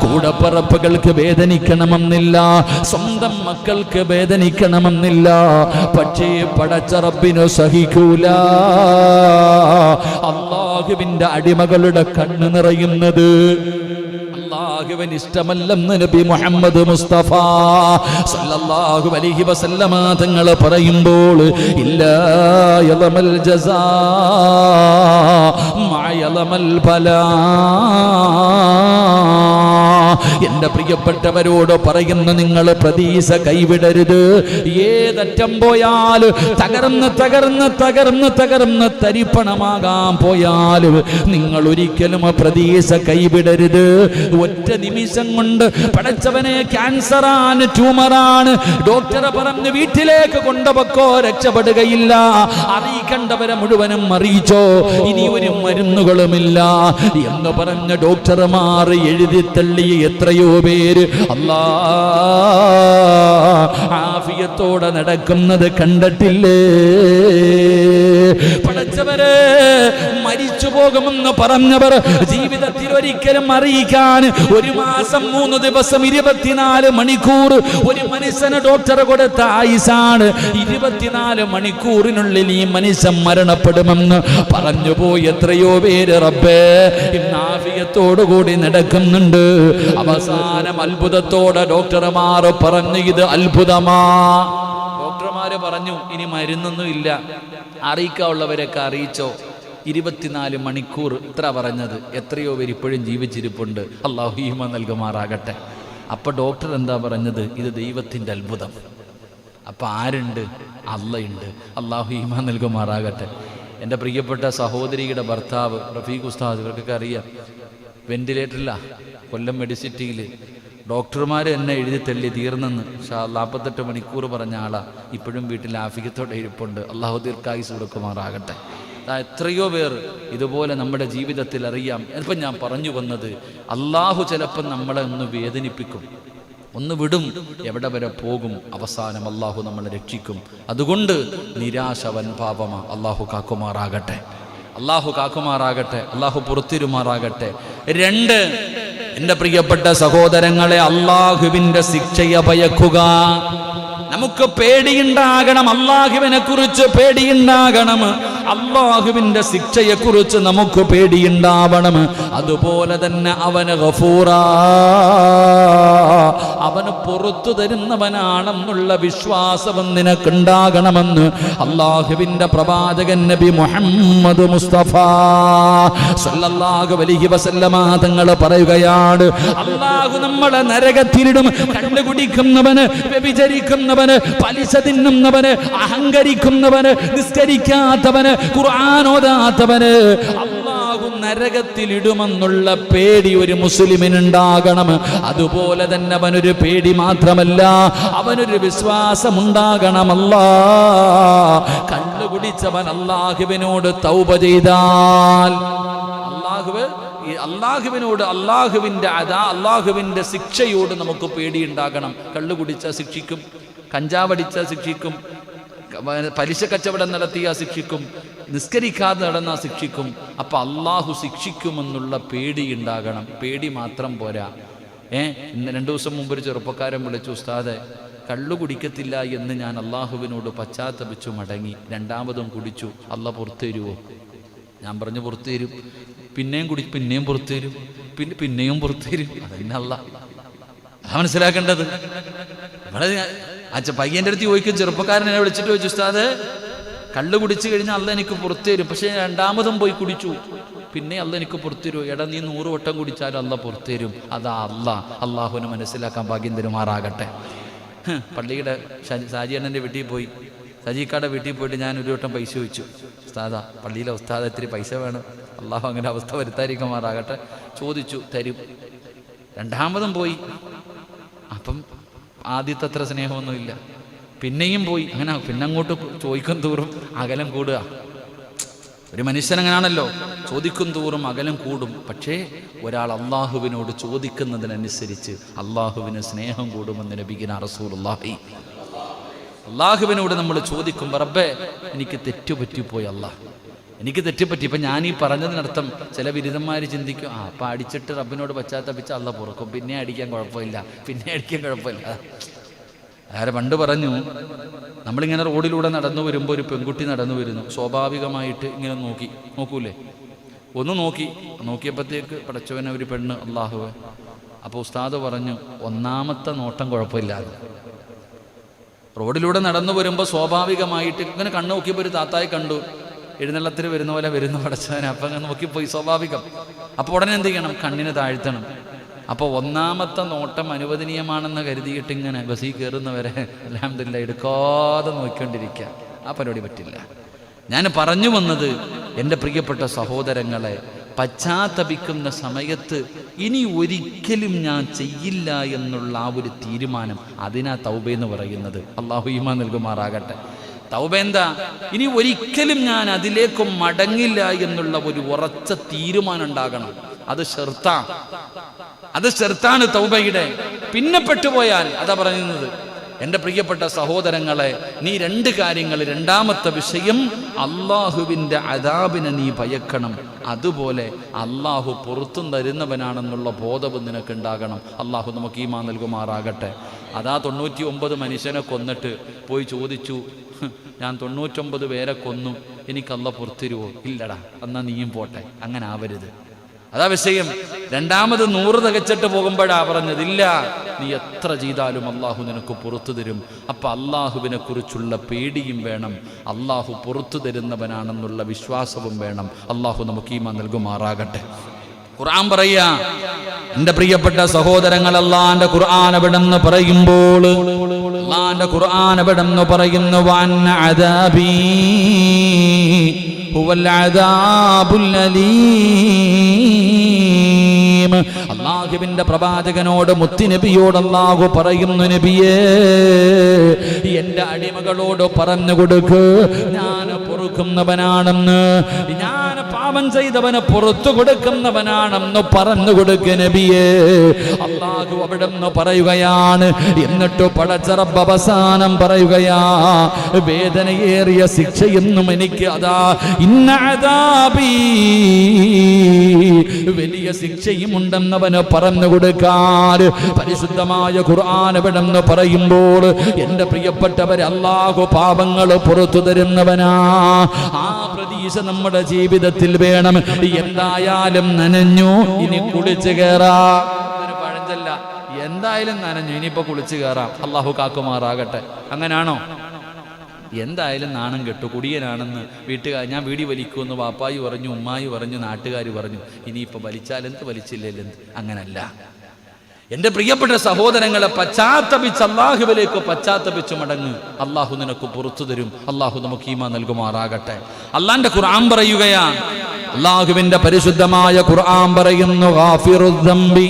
കൂടപ്പറപ്പുകൾക്ക് വേദനിക്കണമെന്നില്ല, സ്വന്തം മക്കൾക്ക് വേദനിക്കണമെന്നില്ല. പക്ഷേ പടച്ച റബ്ബിനു സഹിക്കൂല. അല്ലാഹുവിന്റെ അടിമകളുടെ കണ്ണ് നിറയുന്നത് അല്ലാഹുവിന് ഇഷ്ടമല്ലെന്ന് നബി മുഹമ്മദ് മുസ്തഫ സല്ലല്ലാഹു അലൈഹി വസല്ലമ തങ്ങൾ പറയുമ്പോൾ, ഇല്ലാ യളമൽ ജസാ മാ യളമൽ ബലാ. എന്റെ പ്രിയപ്പെട്ടവരോട് പറയുന്ന, നിങ്ങൾ പ്രതീക്ഷ കൈവിടരുത്. ഏതറ്റം പോയാൽ തകർന്ന് തകർന്ന് തകർന്ന് തകർന്ന് തരിപ്പണമാകാൻ പോയാൽ നിങ്ങൾ ഒരിക്കലും പ്രതീക്ഷ കൈവിടരുത്. ഒറ്റ നിമിഷം കൊണ്ട് പടച്ചവനെ, ക്യാൻസറാണ്, ട്യൂമറാണ്, ഡോക്ടറെ പറഞ്ഞ് വീട്ടിലേക്ക് കൊണ്ടുപോക്കോ, രക്ഷപ്പെടുകയില്ല. അറിയിക്കേണ്ടവരെ മുഴുവനും അറിയിച്ചോ, ഇനി ഒരു മരുന്നുകളുമില്ല എന്ന് പറഞ്ഞ ഡോക്ടർമാർ എഴുതി തള്ളിയ എത്രയോ പേര് ആഫിയത്തോടെ നടക്കുന്നത് കണ്ടിട്ടില്ലേ? പടച്ചവരെ, മരിച്ചു പോകുമെന്ന് പറഞ്ഞവർ ജീവിതത്തിൽ ഒരിക്കലും അറിയിക്കാൻ 1 മാസം 3 ദിവസം 24 മണിക്കൂർ ഒരു മനുഷ്യന് ഡോക്ടർ കൊടുത്ത ആയുസാണ്. 24 മണിക്കൂറിനുള്ളിൽ ഈ മനുഷ്യൻ മരണപ്പെടുമെന്ന് പറഞ്ഞു പോയി എത്രയോ പേര് റബ്ബേ ഇന്ന് ആഫിയത്തോടുകൂടി നടക്കുന്നുണ്ട്. അവസാനം അത്ഭുതത്തോടെ ഡോക്ടർമാർ പറഞ്ഞു, ഇത് അത്ഭുതമാ. ഡോക്ടർമാര് പറഞ്ഞു, ഇനി മരുന്നൊന്നും ഇല്ല, അറിയിക്കാനുള്ളവരൊക്കെ അറിയിച്ചോ. 24 മണിക്കൂർ ഇത്ര പറഞ്ഞത്. എത്രയോ പേര് ഇപ്പോഴും ജീവിച്ചിരിപ്പുണ്ട്. അല്ലാഹു ഈമാൻ നൽകുമാറാകട്ടെ. അപ്പൊ ഡോക്ടർ എന്താ പറഞ്ഞത്? ഇത് ദൈവത്തിന്റെ അത്ഭുതം. അപ്പൊ ആരുണ്ട്? അള്ളയുണ്ട്. അല്ലാഹു ഈമാൻ നൽകുമാറാകട്ടെ. എൻ്റെ പ്രിയപ്പെട്ട സഹോദരിയുടെ ഭർത്താവ് റഫീഖ് ഉസ്താദ്, ഇവർക്കൊക്കെ അറിയാം, വെന്റിലേറ്ററില്ല, കൊല്ലം മെഡിസിറ്റിയിൽ. ഡോക്ടർമാർ എന്നെ എഴുതി തള്ളി തീർന്നെന്ന്. 48 മണിക്കൂർ പറഞ്ഞ ആളാ ഇപ്പോഴും വീട്ടിൽ ആഫിയത്തോടെ ഇരിപ്പുണ്ട്. അല്ലാഹു ദീർഘായുസ്സ് കൊടുക്കുമാറാകട്ടെ. എത്രയോ പേർ ഇതുപോലെ നമ്മുടെ ജീവിതത്തിൽ അറിയാം. ഇപ്പം ഞാൻ പറഞ്ഞു വന്നത്, അള്ളാഹു ചിലപ്പോൾ നമ്മളെ ഒന്ന് വേദനിപ്പിക്കും, ഒന്ന് വിടും, എവിടെ വരെ പോകും, അവസാനം അള്ളാഹു നമ്മളെ രക്ഷിക്കും. അതുകൊണ്ട് നിരാശ വൻ പാപമാ. അള്ളാഹു കാക്കുമാറാകട്ടെ, അള്ളാഹു കാക്കുമാറാകട്ടെ, അള്ളാഹു പുറത്തിരുമാറാകട്ടെ. 2, എൻ്റെ പ്രിയപ്പെട്ട സഹോദരങ്ങളെ, അള്ളാഹുവിൻ്റെ ശിക്ഷയെ ഭയക്കുക. നമുക്ക് പേടിയുണ്ടാകണം, അള്ളാഹുവിനെ കുറിച്ച് പേടിയുണ്ടാകണം. അള്ളാഹുവിന്റെ ശിക്ഷയെക്കുറിച്ച് നമുക്ക് പേടിയുണ്ടാവണം. അതുപോലെ തന്നെ അവന് ഗഫൂറാ, അവന് പുറത്തു തരുന്നവനാണെന്നുള്ള വിശ്വാസവും നിനക്കുണ്ടാകണമെന്ന് അള്ളാഹുവിന്റെ പ്രവാചകൻ നബി മുഹമ്മദ് മുസ്തഫ സല്ലല്ലാഹു അലൈഹി വസല്ലമ തങ്ങൾ പറയുകയാണ്, അള്ളാഹു നമ്മളെ നരകത്തിലിടും. കണ്ടുകുടിക്കുന്നവന്, വ്യഭിചരിക്കുന്നവന്, പലിശ തിന്നുന്നവന്, അഹങ്കരിക്കുന്നവന്, നിസ്കരിക്കാത്തവന്, ഖുർആൻ ഓതാത്തവന് അള്ളാഹു നരകത്തിലിടുമെന്നുള്ള പേടി ഒരു മുസ്ലിമിനുണ്ടാകണം. അതുപോലെ തന്നെ അവനൊരു പേടി മാത്രമല്ല, അവനൊരു വിശ്വാസമുണ്ടാകണമല്ല. കണ്ടുകുടിച്ചവൻ അള്ളാഹുവിനോട് തൗബ ചെയ്താൽ അള്ളാഹുവിനോട്, അള്ളാഹുവിന്റെ ശിക്ഷയോട് നമുക്ക് പേടിയുണ്ടാകണം. കള്ളു കുടിച്ച ശിക്ഷിക്കും, കഞ്ചാവടിച്ച ശിക്ഷിക്കും, പലിശ കച്ചവടം നടത്തിയ ശിക്ഷിക്കും, നിസ്കരിക്കാതെ നടന്ന ശിക്ഷിക്കും. അപ്പൊ അള്ളാഹു ശിക്ഷിക്കുമെന്നുള്ള പേടി ഉണ്ടാകണം. പേടി മാത്രം പോരാ. ഇന്ന് 2 ദിവസം മുമ്പ് ഒരു ചെറുപ്പക്കാരൻ വിളിച്ചു, ഉസ്താദെ കള്ളു കുടിക്കത്തില്ല എന്ന് ഞാൻ അള്ളാഹുവിനോട് പശ്ചാത്തപിച്ചു മടങ്ങി, രണ്ടാമതും കുടിച്ചു, അള്ളാഹ് പുറത്തു തരുമോ? ഞാൻ പറഞ്ഞു പുറത്തു തരും. പിന്നെയും പിന്നെയും പുറത്തു തരും, പിന്നെയും പുറത്തു തരും. അതന്നെ അള്ളാഹ് മനസ്സിലാക്കേണ്ടത്. പയ്യൻ്റെ അടുത്ത് ചോദിക്കും, ചെറുപ്പക്കാരനെ വിളിച്ചിട്ട് ചോദിച്ചു, ഉസ്താദ് കള്ളു കുടിച്ചു കഴിഞ്ഞാൽ അള്ളാഹ് എനിക്ക് പുറത്തു തരും, പക്ഷെ രണ്ടാമതും പോയി കുടിച്ചു, പിന്നെ അള്ളാഹ് എനിക്ക് പുറത്തു തരും. എടാ നീ 100 വട്ടം കുടിച്ചാലും അള്ളാഹ് പുറത്തു തരും. അതാ അള്ളാഹുവിനെ മനസ്സിലാക്കാൻ ഭാഗ്യം തരുമാറാകട്ടെ. പള്ളിയുടെ സാജിയണ്ണൻ്റെ വീട്ടിൽ പോയി, സജീക്കാടെ വീട്ടിൽ പോയിട്ട് ഞാൻ 1 വട്ടം പൈസ ചോദിച്ചു, ഉസ്താദാ പള്ളിയിലെ ഉസ്താദ് ഇത്തിരി പൈസ വേണം, അള്ളാഹു അങ്ങനെ അവസ്ഥ വരുത്താതിരിക്കുമാറാകട്ടെ. ചോദിച്ചു, തരും. രണ്ടാമതും പോയി, അപ്പം ആദ്യത്തെ അത്ര സ്നേഹമൊന്നുമില്ല. പിന്നെയും പോയി, അങ്ങനെ പിന്നെ അങ്ങോട്ട് ചോദിക്കും തോറും അകലം കൂടുക. ഒരു മനുഷ്യൻ അങ്ങനെയാണല്ലോ, ചോദിക്കും തോറും അകലം കൂടും. പക്ഷേ ഒരാൾ അള്ളാഹുവിനോട് ചോദിക്കുന്നതിനനുസരിച്ച് അള്ളാഹുവിന് സ്നേഹം കൂടുമെന്ന് നബിഗിന റസൂലുള്ളാഹി. അള്ളാഹുവിനോട് നമ്മൾ ചോദിക്കുമ്പോൾ, റബ്ബേ എനിക്ക് തെറ്റുപറ്റിപ്പോയി, എനിക്ക് തെറ്റുപറ്റി. ഇപ്പം ഞാൻ ഈ പറഞ്ഞതിനർത്ഥം ചില ബിരുദന്മാർ ചിന്തിക്കും, അപ്പം അടിച്ചിട്ട് റബ്ബിനോട് പശ്ചാത്തപിച്ച് അള്ളാഹ് പൊറുക്കും, പിന്നെ അടിക്കാൻ കുഴപ്പമില്ല. ആരെ പണ്ട് പറഞ്ഞു, നമ്മളിങ്ങനെ റോഡിലൂടെ നടന്നു വരുമ്പോൾ ഒരു പെൺകുട്ടി നടന്നു വരുന്നു, സ്വാഭാവികമായിട്ട് ഇങ്ങനെ നോക്കൂലേ? ഒന്ന് നോക്കിയപ്പോഴത്തേക്ക് പടച്ചവനെ ഒരു പെണ്ണ്, അള്ളാഹുവേ. അപ്പോൾ ഉസ്താദ് പറഞ്ഞു, 1ാമത്തെ നോട്ടം കുഴപ്പമില്ലാതെ. റോഡിലൂടെ നടന്നു വരുമ്പോൾ സ്വാഭാവികമായിട്ട് ഇങ്ങനെ കണ്ണു നോക്കിയപ്പോൾ ഒരു താത്തായി കണ്ടു, എഴുന്നള്ളത്തിൽ വരുന്ന പോലെ വരുന്നു പടച്ചവനെ. അപ്പം അങ്ങനെ നോക്കിപ്പോയി, സ്വാഭാവികം. അപ്പോൾ ഉടനെ എന്ത് ചെയ്യണം? കണ്ണിന് താഴ്ത്തണം. അപ്പോൾ 1ാമത്തെ നോട്ടം അനുവദനീയമാണെന്ന് കരുതിയിട്ട് ഇങ്ങനെ ബസ്സിൽ കയറുന്നവരെ അൽഹംദുലില്ലാഹ് എടുക്കാതെ നോക്കിക്കൊണ്ടിരിക്കുക. ആ പരിപാടി പറ്റില്ല. ഞാൻ പറഞ്ഞു വന്നത്, എൻ്റെ പ്രിയപ്പെട്ട സഹോദരങ്ങളെ, പശ്ചാത്തപിക്കുന്ന സമയത്ത് ഇനി ഒരിക്കലും ഞാൻ ചെയ്യില്ല എന്നുള്ള ആ ഒരു തീരുമാനം, അതിനാ തൗബ എന്ന് പറയുന്നത്. അള്ളാഹു ഈമാൻ നൽകുമാറാകട്ടെ. തൗബ എന്താ? ഇനി ഒരിക്കലും ഞാൻ അതിലേക്ക് മടങ്ങില്ല എന്നുള്ള ഒരു ഉറച്ച തീരുമാനം ഉണ്ടാകണം. അത് ഷർത്താണ് തൗബയുടെ. പിന്നെ പെട്ടുപോയാൽ അതാ പറയുന്നത്. എൻ്റെ പ്രിയപ്പെട്ട സഹോദരങ്ങളെ, നീ 2 കാര്യങ്ങൾ. 2ാമത്തെ വിഷയം, അള്ളാഹുവിൻ്റെ അദാബിനെ നീ ഭയക്കണം. അതുപോലെ അള്ളാഹു പുറത്തും തരുന്നവനാണെന്നുള്ള ബോധവും നിനക്കുണ്ടാകണം. അള്ളാഹു നമുക്ക് ഈമാൻ നൽകുമാറാകട്ടെ. അതാ 99 മനുഷ്യനെ കൊന്നിട്ട് പോയി ചോദിച്ചു, ഞാൻ 99 പേരെ കൊന്നു, എനിക്ക് അള്ളാഹ് പുറത്തിരുവോ? ഇല്ലടാ, എന്നാ നീയും പോട്ടെ. അങ്ങനെ ആവരുത്. അതാ വിഷയം. 2ാമത് 100 തികച്ചിട്ട് പോകുമ്പോഴാ പറഞ്ഞത്, ഇല്ല, നീ എത്ര ചെയ്താലും അള്ളാഹു നിനക്ക് പുറത്തു തരും. അപ്പം അള്ളാഹുവിനെ കുറിച്ചുള്ള പേടിയും വേണം, അള്ളാഹു പുറത്തു തരുന്നവനാണെന്നുള്ള വിശ്വാസവും വേണം. അള്ളാഹു നമുക്ക് ഈമാൻ നൽകുമാറാകട്ടെ. ഖുർആൻ പറയാ, എൻ്റെ പ്രിയപ്പെട്ട സഹോദരങ്ങൾ, അള്ളാന്റെ ഖുർആൻ എവിടെന്ന് പറയുമ്പോൾ, അള്ളാന്റെ ഖുർആൻ എവിടെന്ന് പറയുന്നു, വഅന്ന അദാബി ഹുവൽ അദാബുൽ അലീം. അല്ലാഹുവിന്റെ പ്രവാചകനോട്, മുത്തുനബിയോട് അല്ലാഹു പറയുന്നു, നബിയേ, എൻ്റെ അടിമകളോട് പറഞ്ഞു കൊടുക്ക്, ഞാൻ പൊറുക്കുന്നവനാണെന്ന്, ഞാൻ പാപം ചെയ്തവന് പുറത്തു കൊടുക്കുന്നവനാണെന്ന് പറഞ്ഞു കൊടുക്ക് നബിയേ. അല്ലാഹു അവിടെന്ന് പറയുകയാണ്. എന്നിട്ട് പടച്ചറബ് അവസാനം പറയുകയാ, വേദനയേറിയ ശിക്ഷയെന്നും എനിക്ക് അതാ, ഇന്ന അദാബി, വലിയ ശിക്ഷയും ഉണ്ടെന്നവന് പറഞ്ഞു കൊടുക്കാൻ പരിശുദ്ധമായ ഖുർആൻ എവിടെന്ന് പറയുമ്പോൾ, എൻ്റെ പ്രിയപ്പെട്ടവരെ, അല്ലാഹു പാപങ്ങൾ പുറത്തു തരുന്നവനാ. ആ പ്രതി ആയിഷ നമ്മുടെ ജീവിതത്തിൽ വേണം. എന്തായാലും നനഞ്ഞു, ഇനി കുളിച്ചു കയറാ. ഒരു പഴഞ്ചൊല്ല, എന്തായാലും നനഞ്ഞു, ഇനിയിപ്പോ കുളിച്ചു കയറാം. അള്ളാഹു കാക്കുമാറാകട്ടെ. അങ്ങനാണോ? എന്തായാലും നാണം കെട്ടു, കുടിയനാണെന്ന് വീട്ടുകാർ, ഞാൻ വീടി വലിക്കുമെന്ന് വാപ്പായി പറഞ്ഞു, ഉമ്മായി പറഞ്ഞു, നാട്ടുകാർ പറഞ്ഞു. ഇനിയിപ്പോൾ വലിച്ചാലെന്ത് വലിച്ചില്ലെന്ത്. അങ്ങനല്ല എൻ്റെ പ്രിയപ്പെട്ട സഹോദരങ്ങളെ. പശ്ചാത്തപിച്ച് അള്ളാഹുവിലേക്ക് പശ്ചാത്തപിച്ചു മടങ്ങ്. അള്ളാഹു നിനക്ക് പുറത്തു തരും. അള്ളാഹു നമുക്ക് ഈമാൻ നൽകുമാറാകട്ടെ. അള്ളാന്റെ ഖുർആൻ പറയുകയാണ്, അള്ളാഹുവിന്റെ പരിശുദ്ധമായ ഖുർആൻ പറയുന്നു, ഗാഫിറുദ് ദംബി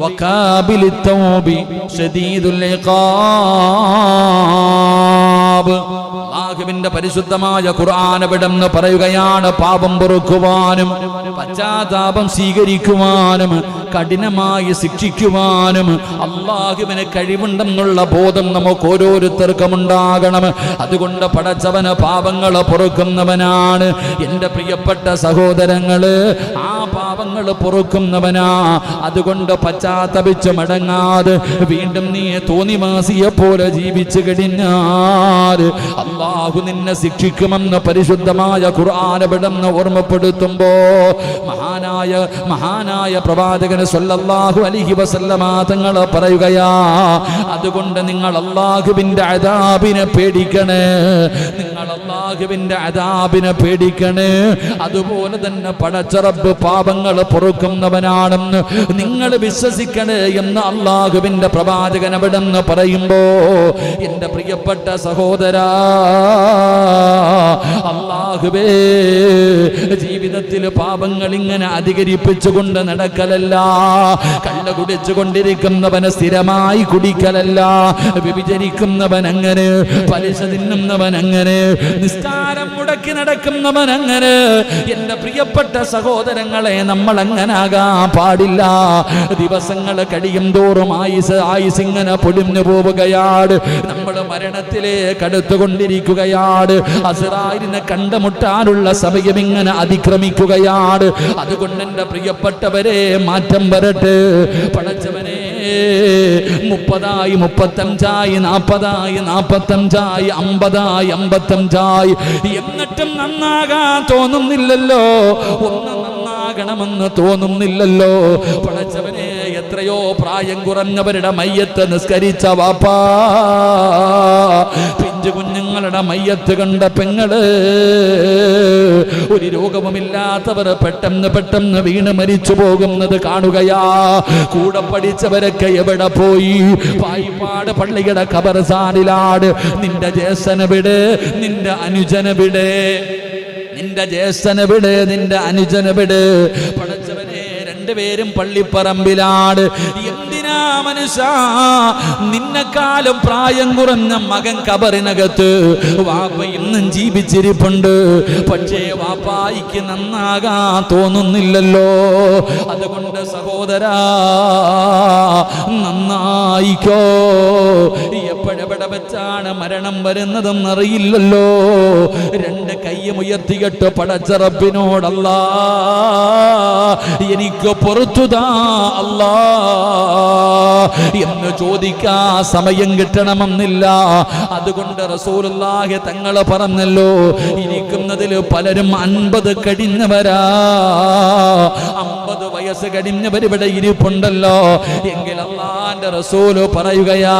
വകാബിലുത് തൗബി ശദീദുൽ ഇഖാബ്. അള്ളാഹുവിന്റെ പരിശുദ്ധമായ ഖുർആൻ എവിടെന്ന് പറയുകയാണ്, പാപം പൊറുക്കുവാനും പശ്ചാത്താപം സ്വീകരിക്കുവാനും കഠിനമായി ശിക്ഷിക്കുവാനും അള്ളാഹുവിന് കഴിവുണ്ടെന്നുള്ള ബോധം നമുക്ക് ഓരോരുത്തർക്കും ഉണ്ടാകണം. അതുകൊണ്ട് പടച്ചവന് പാപങ്ങൾ പൊറുക്കുന്നവനാണ്. എൻ്റെ പ്രിയപ്പെട്ട സഹോദരങ്ങള്, ആ പാപങ്ങൾ പൊറുക്കുന്നവനാ. അതുകൊണ്ട് പശ്ചാത്തപിച്ച് മടങ്ങാതെ വീണ്ടും നീ തോന്നിവാസിയെ പോലെ ജീവിച്ചു കഴിഞ്ഞാൽ അള്ളാഹു നിന്നെ ശിക്ഷിക്കുമെന്ന് പരിശുദ്ധമായ ഖുർആൻ എവിടെന്ന് ഓർമ്മപ്പെടുത്തുമ്പോ മഹാനായ പ്രവാചകൻ സല്ലല്ലാഹു അലൈഹി വസല്ലമ തങ്ങൾ പറയുകയാ, അതുകൊണ്ട് നിങ്ങൾ അല്ലാഹുവിന്റെ അദാബിനെ പേടിക്കണേ, നിങ്ങൾ അല്ലാഹുവിന്റെ അദാബിനെ പേടിക്കണേ. അതുപോലെ തന്നെ പടച്ച റബ്ബ് പാപങ്ങൾ പൊറുക്കുന്നവനാണെന്ന് നിങ്ങൾ വിശ്വസിക്കണേ എന്ന് അല്ലാഹുവിന്റെ പ്രവാചകൻ അവിടെന്ന് പറയുമ്പോ, എൻ്റെ പ്രിയപ്പെട്ട സഹോദരാ, അല്ലാഹുവേ, ജീവിതത്തിൽ പാപങ്ങൾ ഇങ്ങനെ അധികരിപ്പിച്ചുകൊണ്ട് നടക്കലല്ല, കള്ള കുടിച്ചുകൊണ്ടിരിക്കുന്നവന് സ്ഥിരമായി കുടിക്കലല്ല, വ്യഭിചരിക്കുന്നവൻ അങ്ങനെ, പലിശ തിന്നുന്നവൻ അങ്ങനെ, നിസ്കാരം മുടക്കി നടക്കുന്നവൻ അങ്ങനെ. എൻ്റെ പ്രിയപ്പെട്ട സഹോദരങ്ങളെ, നമ്മൾ അങ്ങനാകാൻ പാടില്ല. ദിവസങ്ങൾ കഴിയും തോറും ആയുസ് ഇങ്ങനെ പൊടിഞ്ഞു പോവുകയാണ്. നമ്മൾ മരണത്തിലേക്ക് അടുത്തുകൊണ്ടിരിക്കുകയാണ്. അസ്റായിലിനെ കണ്ടുമുട്ടാനുള്ള സമയം ഇങ്ങനെ അതിക്രമിക്കുകയാണ്. അതുകൊണ്ട് എൻ്റെ പ്രിയപ്പെട്ടവരെ, മാറ്റം വരട്ടെ. പടച്ചവനെ, 30 35 40 45 50 55 എന്നിട്ടും നന്നാകാൻ തോന്നുന്നില്ലല്ലോ, ഒന്ന് നന്നാകണമെന്ന് തോന്നുന്നില്ലല്ലോ. പടച്ചവനെ, എത്രയോ പ്രായം കുറഞ്ഞവരുടെ മയ്യത്ത് നിസ്കരിച്ച വാപ്പാ, പിഞ്ചു കുഞ്ഞുങ്ങളുടെ മയ്യത്ത് കണ്ട പെങ്ങള്, ഒരു രോഗവുമില്ലാത്തവർ പെട്ടെന്ന് വീണ് മരിച്ചു പോകുന്നത് കാണുകയാ. കൂടെ പഠിച്ചവരൊക്കെ എവിടെ പോയി? പായിപ്പാട് പള്ളിയുടെ ഖബർസ്ഥാനിലാണ്. നിന്റെ ജ്യേഷ്ഠനെവിടെ? നിന്റെ അനുജനെവിടെ? നിന്റെ ജ്യേഷ്ഠനെവിടെ? നിന്റെ അനുജനെവിടെ? പടച്ചവനെ, രണ്ടുപേരും പള്ളിപ്പറമ്പിലാണ്. എന്തിനാ മനുഷ്യ നിന്നെക്കാളും പ്രായം കുറഞ്ഞ മകൻ കബറിനകത്ത്? വാപ്പ ഇന്നും ജീവിച്ചിരിപ്പുണ്ട്, പക്ഷേ വാപ്പായിക്ക് നന്നാകാൻ തോന്നുന്നില്ലല്ലോ. അതുകൊണ്ട് സഹോദരാ, നന്നായിക്കോ. എപ്പോഴെവിടെ വെച്ചാണ് മരണം വരുന്നതെന്ന് അറിയില്ലല്ലോ. രണ്ട് കൈയും ഉയർത്തിയിട്ട് പടച്ച റബ്ബിനോടല്ലാ, എനിക്ക് പുറത്തുതാ അല്ലാ എന്ന് ചോദിക്കാ സമയം കിട്ടണമെന്നില്ല. അതുകൊണ്ട് റസൂലുള്ളാഹി തങ്ങൾ പറഞ്ഞല്ലോ, ഇരിക്കുന്നതിൽ പലരും 50 കഴിഞ്ഞവരാ, 50 വയസ്സ് കഴിഞ്ഞവർ ഇവിടെ ഇരിപ്പുണ്ടല്ലോ. എങ്കിൽ അല്ലാഹുവിന്റെ റസൂല് പറയുകയാ,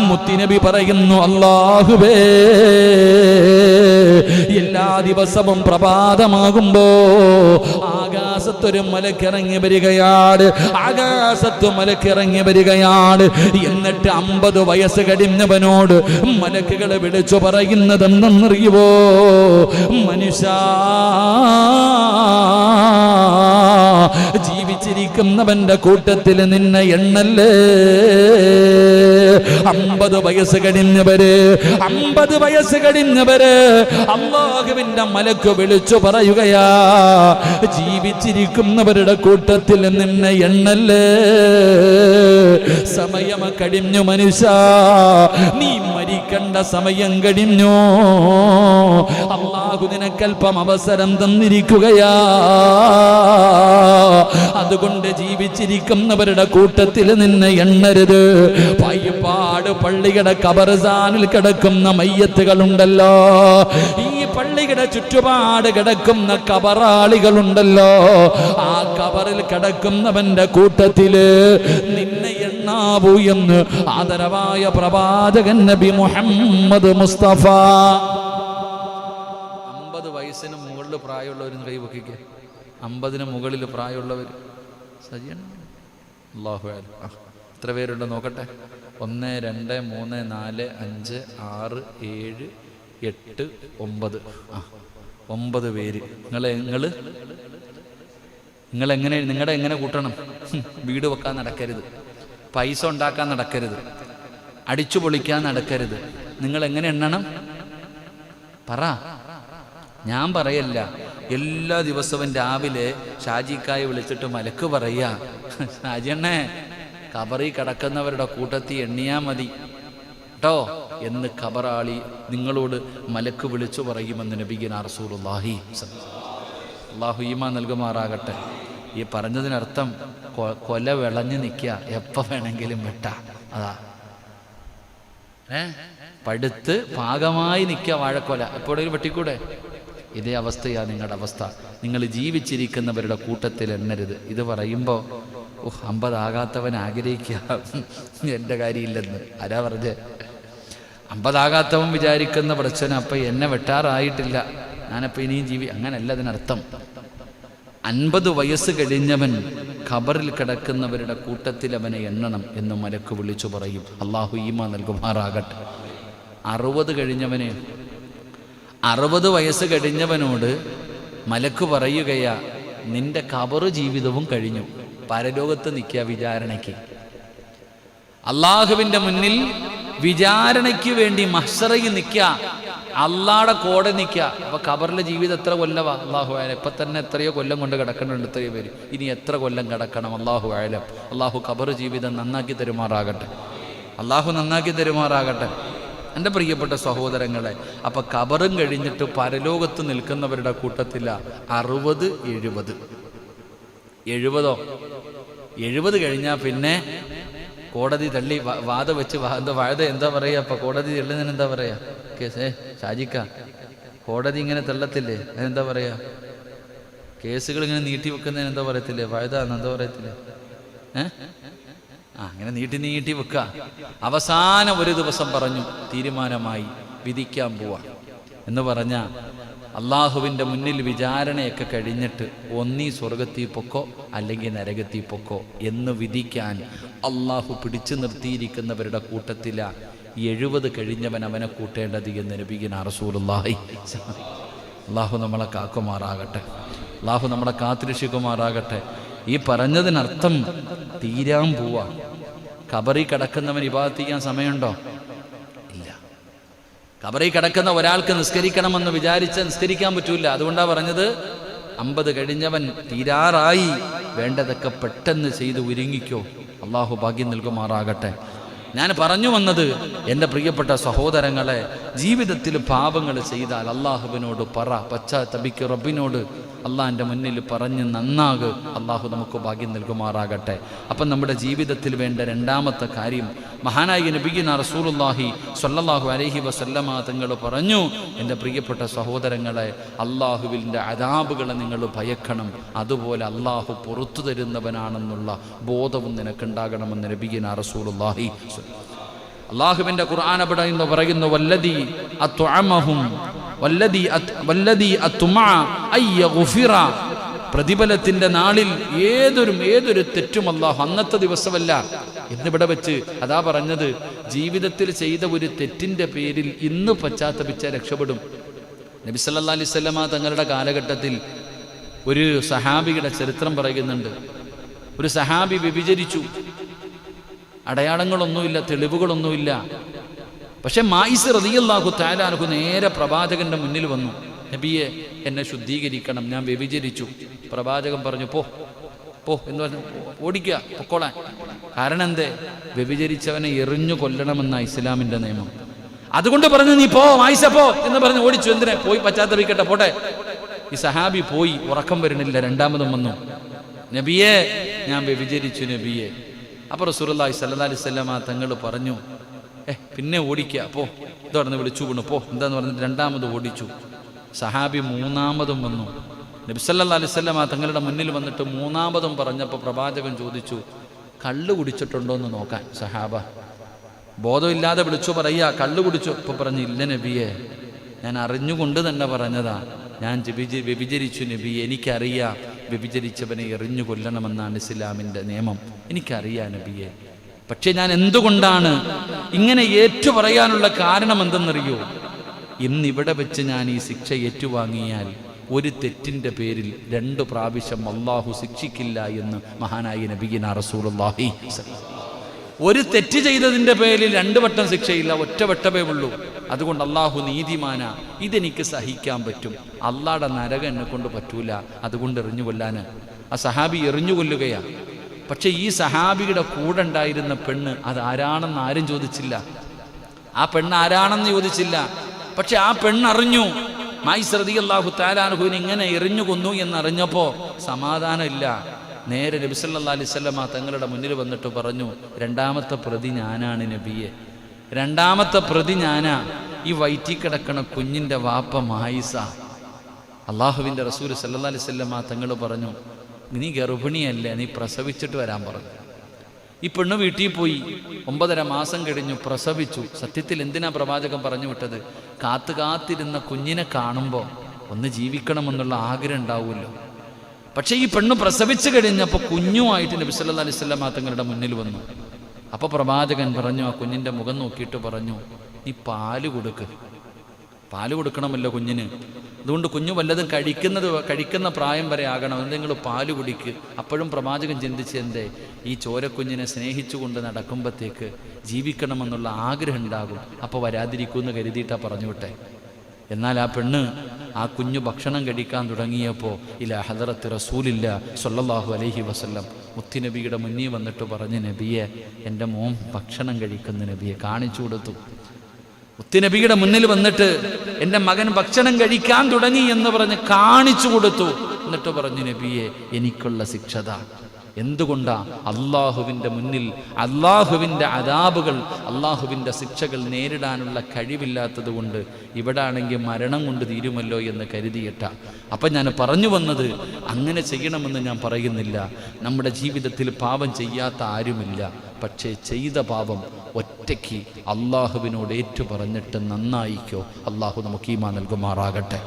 മുത്തുനബി പറയുന്നു, അല്ലാഹുവേ, എല്ലാ ദിവസവും പ്രഭാതമാകുമ്പോ ആകാശത്തൊരു മലക്കിറങ്ങി വരികയാണ്, ആകാശത്ത് മലക്കിറങ്ങി വരികയാണ്. എന്നിട്ട് 50 വയസ്സ് കഴിഞ്ഞവനോട് മലക്കുകൾ വിളിച്ചു പറയുന്നത് എന്തെന്നറിയുവോ? മനുഷ്യ, ജീവിച്ചിരിക്കുന്നവന്റെ കൂട്ടത്തിൽ നിന്നെ എണ്ണല്ലേ. 50 വയസ്സ് കഴിഞ്ഞവര്, 50 വയസ്സ് കഴിഞ്ഞവര് അല്ലാഹുവിന്റെ മലക്ക് വിളിച്ചു പറയുകയാ, ജീവിച്ചിരിക്കുന്നവരുടെ കൂട്ടത്തിൽ നിന്നെ എണ്ണല്ലേ. സമയം കഴിഞ്ഞു മനുഷ്യ, നീ മരിക്കേണ്ട സമയം കഴിഞ്ഞു. അല്ലാഹു നിനക്കൽപ്പം അവസരം തന്നിരിക്കുകയാ. അതുകൊണ്ട് ജീവിച്ചിരിക്കുന്നവരുടെ കൂട്ടത്തിൽ നിന്നെ എണ്ണരുത്. പായിപ്പാട് ഒരുപാട് പള്ളിയുടെ ഖബർസ്ഥാനിൽ കിടക്കുന്ന മയ്യത്തുകളുണ്ടല്ലോ, ഈ പള്ളിയുടെ ചുറ്റുപാട് കിടക്കുന്ന ഖബറാളികളുണ്ടല്ലോ, ആ ഖബറിൽ കിടക്കുന്നവന്റെ കൂട്ടത്തില് നിന്നെ എണ്ണാവൂ എന്ന് ആദരവായ പ്രവാചകൻ നബി മുഹമ്മദ് മുസ്തഫ. 50 വയസ്സിന് മുകളിൽ പ്രായമുള്ളവരും കൈവക്കിക്ക്. 50-ന് മുകളിൽ പ്രായമുള്ളവർ സജിയാണ്. അല്ലാഹു അക്ബർ. എത്ര പേരുണ്ടോ നോക്കട്ടെ. 1 2 3 4 5 6 7 8 9. 9 പേര്. നിങ്ങളെ എങ്ങനെ കൂട്ടണം? വീട് വെക്കാൻ നടക്കരുത്, പൈസ ഉണ്ടാക്കാൻ നടക്കരുത്, അടിച്ചു പൊളിക്കാൻ നടക്കരുത്. നിങ്ങൾ എങ്ങനെ എണ്ണണം? പറ. ഞാൻ പറയല്ല. എല്ലാ ദിവസവും രാവിലെ ഷാജിക്കായെ വിളിച്ചിട്ട് മലക്ക് പറയാ, ഷാജിയണ്ണേ ഖബറിൽ കിടക്കുന്നവരുടെ കൂട്ടത്തിൽ എണ്ണിയാ മതി കേട്ടോ എന്ന് ഖബറാളി നിങ്ങളോട് മലക്ക് വിളിച്ചു പറയുമെന്ന് നബിയുനാ റസൂലുള്ളാഹി. അല്ലാഹു ഈമാൻ നൽകുമാറാകട്ടെ. ഈ പറഞ്ഞതിനർത്ഥം കൊല വിളഞ്ഞു നിൽക്കുക, എപ്പോൾ വേണമെങ്കിലും വെട്ടാ. അതാ പടുത്ത് പാകമായി നിൽക്കുക വാഴക്കൊല, എപ്പോഴെങ്കിലും വെട്ടിക്കൂടെ? ഇതേ അവസ്ഥയാണ് നിങ്ങളുടെ അവസ്ഥ. നിങ്ങൾ ജീവിച്ചിരിക്കുന്നവരുടെ കൂട്ടത്തിൽ എണ്ണരുത്. ഇത് പറയുമ്പോൾ 50 ആകാത്തവൻ ആഗ്രഹിക്കുക എൻ്റെ കാര്യമില്ലെന്ന്. ആരാ പറഞ്ഞേ? 50 ആകാത്തവൻ വിചാരിക്കുന്ന പ്രശ്നം അപ്പം എന്നെ വെട്ടാറായിട്ടില്ല, ഞാനപ്പോൾ ഇനിയും അങ്ങനല്ല അതിനർത്ഥം. 50 വയസ്സ് കഴിഞ്ഞവൻ ഖബറിൽ കിടക്കുന്നവരുടെ കൂട്ടത്തിൽ അവനെ എണ്ണണം എന്ന് മലക്ക് വിളിച്ചു പറയും. അള്ളാഹു ഈമാൻ നൽകുമാറാകട്ടെ. 60 കഴിഞ്ഞവനെ 60 വയസ്സ് കഴിഞ്ഞവനോട് മലക്ക് പറയുകയാ, നിന്റെ ഖബറ് ജീവിതവും കഴിഞ്ഞു, പരലോകത്ത് നിൽക്കുക വിചാരണയ്ക്ക്. അള്ളാഹുവിൻ്റെ മുന്നിൽ വിചാരണയ്ക്ക് വേണ്ടി മഹ്ശറയിൽ നിൽക്കുക, അള്ളാടെ കോടെ നിൽക്കുക. അപ്പൊ ഖബറിലെ ജീവിതം എത്ര കൊല്ലവാ? അള്ളാഹു ആലം. ഇപ്പൊ തന്നെ എത്രയോ കൊല്ലം കൊണ്ട് കിടക്കുന്നുണ്ട് എത്രയോ പേര്. ഇനി എത്ര കൊല്ലം കിടക്കണം? അള്ളാഹു ആലം. അള്ളാഹു ഖബർ ജീവിതം നന്നാക്കി തരുമാറാകട്ടെ. അള്ളാഹു നന്നാക്കി തരുമാറാകട്ടെ. എൻ്റെ പ്രിയപ്പെട്ട സഹോദരങ്ങളെ, അപ്പൊ ഖബറും കഴിഞ്ഞിട്ട് പരലോകത്ത് നിൽക്കുന്നവരുടെ കൂട്ടത്തില 60 70. 70 കഴിഞ്ഞാൽ പിന്നെ കോടതി തള്ളി വാദ വെച്ച് വാദ എന്താ പറയാ? അപ്പൊ കോടതി തള്ളുന്നതിന് എന്താ പറയാ? ഷാജിക്ക, കോടതി ഇങ്ങനെ തള്ളത്തില്ലേ, അതെന്താ പറയാ? കേസുകൾ ഇങ്ങനെ നീട്ടി വെക്കുന്നതിന് എന്താ പറയത്തില്ലേ? വാഴതാന്ന് എന്താ പറയത്തില്ലേ? അങ്ങനെ നീട്ടി വെക്കുക. അവസാനം ഒരു ദിവസം പറഞ്ഞു, തീരുമാനമായി, വിധിക്കാൻ പോവാ എന്ന് പറഞ്ഞ അള്ളാഹുവിൻ്റെ മുന്നിൽ വിചാരണയൊക്കെ കഴിഞ്ഞിട്ട് ഒന്നീ സ്വർഗത്തിൽ പൊക്കോ അല്ലെങ്കിൽ നരകത്തിൽ പൊക്കോ എന്ന് വിധിക്കാൻ അള്ളാഹു പിടിച്ചു നിർത്തിയിരിക്കുന്നവരുടെ കൂട്ടത്തില 70 കഴിഞ്ഞവൻ അവനെ കൂട്ടേണ്ടത് എന്ന് നബിയുനാ റസൂലുള്ളാഹി. അള്ളാഹു നമ്മളെ കാക്കുമാറാകട്ടെ. അള്ളാഹു നമ്മളെ കാത്തുരക്ഷിക്കുമാറാകട്ടെ. ഈ പറഞ്ഞതിനർത്ഥം തീരാൻ പോവാ. ഖബറിൽ കിടക്കുന്നവൻ ഇബാദത്ത് ചെയ്യാൻ സമയമുണ്ടോ? ഇല്ല. ഖബറിൽ കിടക്കുന്ന ഒരാൾക്ക് നിസ്കരിക്കണമെന്ന് വിചാരിച്ച് നിസ്കരിക്കാൻ പറ്റൂല. അതുകൊണ്ടാണ് പറഞ്ഞത് 50 കഴിഞ്ഞവൻ തീരാറായി, വേണ്ടതൊക്കെ പെട്ടെന്ന് ചെയ്ത് ഒരുങ്ങിക്കോ. അള്ളാഹു ഭാഗ്യം നൽകുമാറാകട്ടെ. ഞാൻ പറഞ്ഞു വന്നത്, എൻ്റെ പ്രിയപ്പെട്ട സഹോദരങ്ങളെ, ജീവിതത്തിൽ പാപങ്ങൾ ചെയ്താൽ അള്ളാഹുവിനോട് പറ, പശ്ചാത്തപിക്ക്, റബ്ബിനോട് അള്ളാഹിൻ്റെ മുന്നിൽ പറഞ്ഞ് നന്നാക്. അള്ളാഹു നമുക്ക് ഭാഗ്യം നൽകുമാറാകട്ടെ. അപ്പം നമ്മുടെ ജീവിതത്തിൽ വേണ്ട രണ്ടാമത്തെ കാര്യം, മഹാനായ നബിയുനാ റസൂലുള്ളാഹി സ്വല്ലല്ലാഹു അലൈഹി വസല്ലമ തങ്ങൾ പറഞ്ഞു, എൻ്റെ പ്രിയപ്പെട്ട സഹോദരങ്ങളെ, അള്ളാഹുവിൻ്റെ അദാബുകളെ നിങ്ങൾ ഭയക്കണം, അതുപോലെ അള്ളാഹു പുറത്തു തരുന്നവനാണെന്നുള്ള ബോധവും നിനക്കുണ്ടാകണമെന്ന് നബിയുനാ റസൂലുള്ളാഹി. അള്ളാഹുവിൻ്റെ ഖുർആൻ അവിടെ എന്ന് പറയുന്നു, വല്ലദീ അത്അമഹും വല്ലദീ അത്മഅ അയ്യഗ്ഫിറ. പ്രതിഫലത്തിന്റെ നാളിൽ ഏതൊരു തെറ്റും അല്ലാഹു, അന്നത്തെ ദിവസമല്ല എന്നിവിടെ വെച്ച് അതാ പറഞ്ഞത്, ജീവിതത്തിൽ ചെയ്ത ഒരു തെറ്റിന്റെ പേരിൽ ഇന്ന് പശ്ചാത്തപിച്ച രക്ഷപ്പെടും. നബി സല്ലല്ലാഹു അലൈഹി വസല്ലമ തങ്ങളുടെ കാലഘട്ടത്തിൽ ഒരു സഹാബിയുടെ ചരിത്രം പറയുന്നുണ്ട്. ഒരു സഹാബി വ്യഭിചരിച്ചു. അടയാളങ്ങളൊന്നുമില്ല, തെളിവുകളൊന്നുമില്ല. പക്ഷെ മായിസ് റളിയല്ലാഹു തആല അൻഹു നേരെ പ്രവാചകന്റെ മുന്നിൽ വന്നു, നബിയെ എന്നെ ശുദ്ധീകരിക്കണം, ഞാൻ വ്യഭിചരിച്ചു. പ്രവാചകൻ പറഞ്ഞു, പോ എന്ന് പറഞ്ഞു, ഓടിക്കുക, പൊക്കോളാൻ. കാരണം എന്തേ? വ്യഭിചരിച്ചവനെ എറിഞ്ഞു കൊല്ലണമെന്ന ഇസ്ലാമിന്റെ നിയമം. അതുകൊണ്ട് പറഞ്ഞു, നീ പോ മായിസ പോ എന്ന് പറഞ്ഞു ഓടിച്ചു. എന്തിനെ? പോയി പശ്ചാത്തപിക്കട്ടെ, പോട്ടെ. ഈ സഹാബി പോയി, ഉറക്കം വരുന്നില്ല. രണ്ടാമതും വന്നു, നബിയെ ഞാൻ വ്യഭിചരിച്ചു നബിയെ. അപ്പോൾ റസൂലുള്ളാഹി സ്വല്ലല്ലാഹി അലൈഹി വസല്ലമ തങ്ങൾ പറഞ്ഞു, പിന്നെ ഓടിക്കുക, പോ. ഇത് പറഞ്ഞ് വിളിച്ചു വീണു, പോ എന്താന്ന് പറഞ്ഞിട്ട് രണ്ടാമത് ഓടിച്ചു. സഹാബി മൂന്നാമതും വന്നു. നബി സല്ലല്ലാഹു അലൈഹി വസല്ലം തങ്ങളുടെ മുന്നിൽ വന്നിട്ട് മൂന്നാമതും പറഞ്ഞപ്പോൾ പ്രവാചകൻ ചോദിച്ചു, കള്ള് കുടിച്ചിട്ടുണ്ടോ എന്ന് നോക്കാൻ. സഹാബ ബോധമില്ലാതെ വിളിച്ചു പറയുക, കള്ള് കുടിച്ചു. ഇപ്പോൾ പറഞ്ഞു, ഇല്ല നബിയെ, ഞാൻ അറിഞ്ഞുകൊണ്ട് തന്നെ പറഞ്ഞതാ, ഞാൻ വ്യഭിചരിച്ചു നബിയെ, എനിക്കറിയാം വ്യഭിചരിച്ചവനെ എറിഞ്ഞു കൊല്ലണമെന്നാണ് ഇസ്ലാമിൻ്റെ നിയമം, എനിക്കറിയാം നബിയെ. പക്ഷെ ഞാൻ എന്തുകൊണ്ടാണ് ഇങ്ങനെ ഏറ്റു പറയാനുള്ള കാരണം എന്തെന്നറിയോ? ഇന്നിവിടെ വെച്ച് ഞാൻ ഈ ശിക്ഷ ഏറ്റുവാങ്ങിയാൽ ഒരു തെറ്റിൻ്റെ പേരിൽ 2 പ്രാവശ്യം അള്ളാഹു ശിക്ഷിക്കില്ല എന്ന് മഹാനായ നബിയിന റസൂലുള്ളാഹി. ഒരു തെറ്റ് ചെയ്തതിൻ്റെ പേരിൽ 2 വട്ടം ശിക്ഷയില്ല, ഒറ്റ വട്ടമേ ഉള്ളൂ. അതുകൊണ്ട് അള്ളാഹു നീതിമാന, ഇതെനിക്ക് സഹിക്കാൻ പറ്റും. അള്ളാഹുടെ നരകം എന്നെ കൊണ്ട് പറ്റൂല, അതുകൊണ്ട് എറിഞ്ഞു കൊല്ലാന്. ആ സഹാബി എറിഞ്ഞു കൊല്ലുകയാണ്. പക്ഷെ ഈ സഹാബിയുടെ കൂടെ ഉണ്ടായിരുന്ന പെണ്ണ് അത് ആരാണെന്ന് ആരും ചോദിച്ചില്ല. ആ പെണ്ണ് ആരാണെന്ന് ചോദിച്ചില്ല. പക്ഷെ ആ പെണ്ണറിഞ്ഞു മായിസ് റളിയല്ലാഹു തആല അൻഹുവിനെ ഇങ്ങനെ എറിഞ്ഞു കൊന്നു എന്നറിഞ്ഞപ്പോൾ സമാധാനമില്ല. നേരെ നബി സല്ലല്ലാഹു അലൈഹി വസല്ലം തങ്ങളുടെ മുന്നിൽ വന്നിട്ട് പറഞ്ഞു, 2ാമത്തെ പ്രതി ഞാനാണ് നബിയെ, 2ാമത്തെ പ്രതി ഞാനാ. ഈ വയറ്റി കിടക്കണ കുഞ്ഞിൻ്റെ വാപ്പ മായിസ. അള്ളാഹുവിൻ്റെ റസൂൽ സല്ലല്ലാഹു അലൈഹി വസല്ലം തങ്ങൾ പറഞ്ഞു, നീ ഗർഭിണിയല്ലേ, നീ പ്രസവിച്ചിട്ട് വരാൻ പറഞ്ഞു. ഈ പെണ്ണ് വീട്ടിൽ പോയി. 9.5 മാസം കഴിഞ്ഞു, പ്രസവിച്ചു. സത്യത്തിൽ എന്തിനാ പ്രവാചകൻ പറഞ്ഞു വിട്ടത്? കാത്തിരുന്ന കുഞ്ഞിനെ കാണുമ്പോൾ ഒന്ന് ജീവിക്കണമെന്നുള്ള ആഗ്രഹം ഉണ്ടാവുമല്ലോ. പക്ഷേ ഈ പെണ്ണ് പ്രസവിച്ചു കഴിഞ്ഞപ്പോൾ കുഞ്ഞുമായിട്ട് നബി സല്ലല്ലാഹു അലൈഹി വസല്ലം തങ്ങളുടെ മുന്നിൽ വന്നു. അപ്പോൾ പ്രവാചകൻ പറഞ്ഞു, ആ കുഞ്ഞിൻ്റെ മുഖം നോക്കിയിട്ട് പറഞ്ഞു, നീ പാല് കൊടുക്ക്. പാല് കൊടുക്കണമല്ലോ കുഞ്ഞിന്. അതുകൊണ്ട് കുഞ്ഞു വല്ലതും കഴിക്കുന്ന പ്രായം വരെ ആകണം, എന്തെങ്കിലും പാല് കുടിക്ക്. അപ്പോഴും പ്രവാചകൻ ചിന്തിച്ചെന്തേ, ഈ ചോരക്കുഞ്ഞിനെ സ്നേഹിച്ചുകൊണ്ട് നടക്കുമ്പോഴത്തേക്ക് ജീവിക്കണമെന്നുള്ള ആഗ്രഹം ഉണ്ടാകും, അപ്പോൾ വരാതിരിക്കുമെന്ന് കരുതിയിട്ടാണ് പറഞ്ഞു വിട്ടെ. എന്നാൽ ആ പെണ്ണ് ആ കുഞ്ഞു ഭക്ഷണം കഴിക്കാൻ തുടങ്ങിയപ്പോൾ ഇലാ ഹദറത്ത് റസൂലില്ല സ്വല്ലല്ലാഹു അലൈഹി വസല്ലം മുത്തുനബിയുടെ മുന്നിൽ വന്നിട്ട് പറഞ്ഞു, നബിയെ, എൻ്റെ മോൻ ഭക്ഷണം കഴിക്കുന്ന നബിയെ കാണിച്ചു കൊടുത്തു. മുത്തുനബിയുടെ മുന്നിൽ വന്നിട്ട് എൻ്റെ മകൻ ഭക്ഷണം കഴിക്കാൻ തുടങ്ങി എന്ന് പറഞ്ഞ് കാണിച്ചു കൊടുത്തു. എന്നിട്ട് പറഞ്ഞു, നബിയെ, എനിക്കുള്ള ശിക്ഷത. എന്തുകൊണ്ടാ? അള്ളാഹുവിൻ്റെ മുന്നിൽ അള്ളാഹുവിൻ്റെ അദാബുകൾ, അള്ളാഹുവിൻ്റെ ശിക്ഷകൾ നേരിടാനുള്ള കഴിവില്ലാത്തത് കൊണ്ട്. ഇവിടെ ആണെങ്കിൽ മരണം കൊണ്ട് തീരുമല്ലോ എന്ന് കരുതിയിട്ട. അപ്പം ഞാൻ പറഞ്ഞു വന്നത്, അങ്ങനെ ചെയ്യണമെന്ന് ഞാൻ പറയുന്നില്ല. നമ്മുടെ ജീവിതത്തിൽ പാപം ചെയ്യാത്ത ആരുമില്ല. പക്ഷേ ചെയ്ത പാപം ഒറ്റയ്ക്ക് അള്ളാഹുവിനോട് ഏറ്റു പറഞ്ഞിട്ട് നന്നായിക്കോ. അള്ളാഹു നമുക്ക് ഈമാൻ നൽകുമാറാകട്ടെ.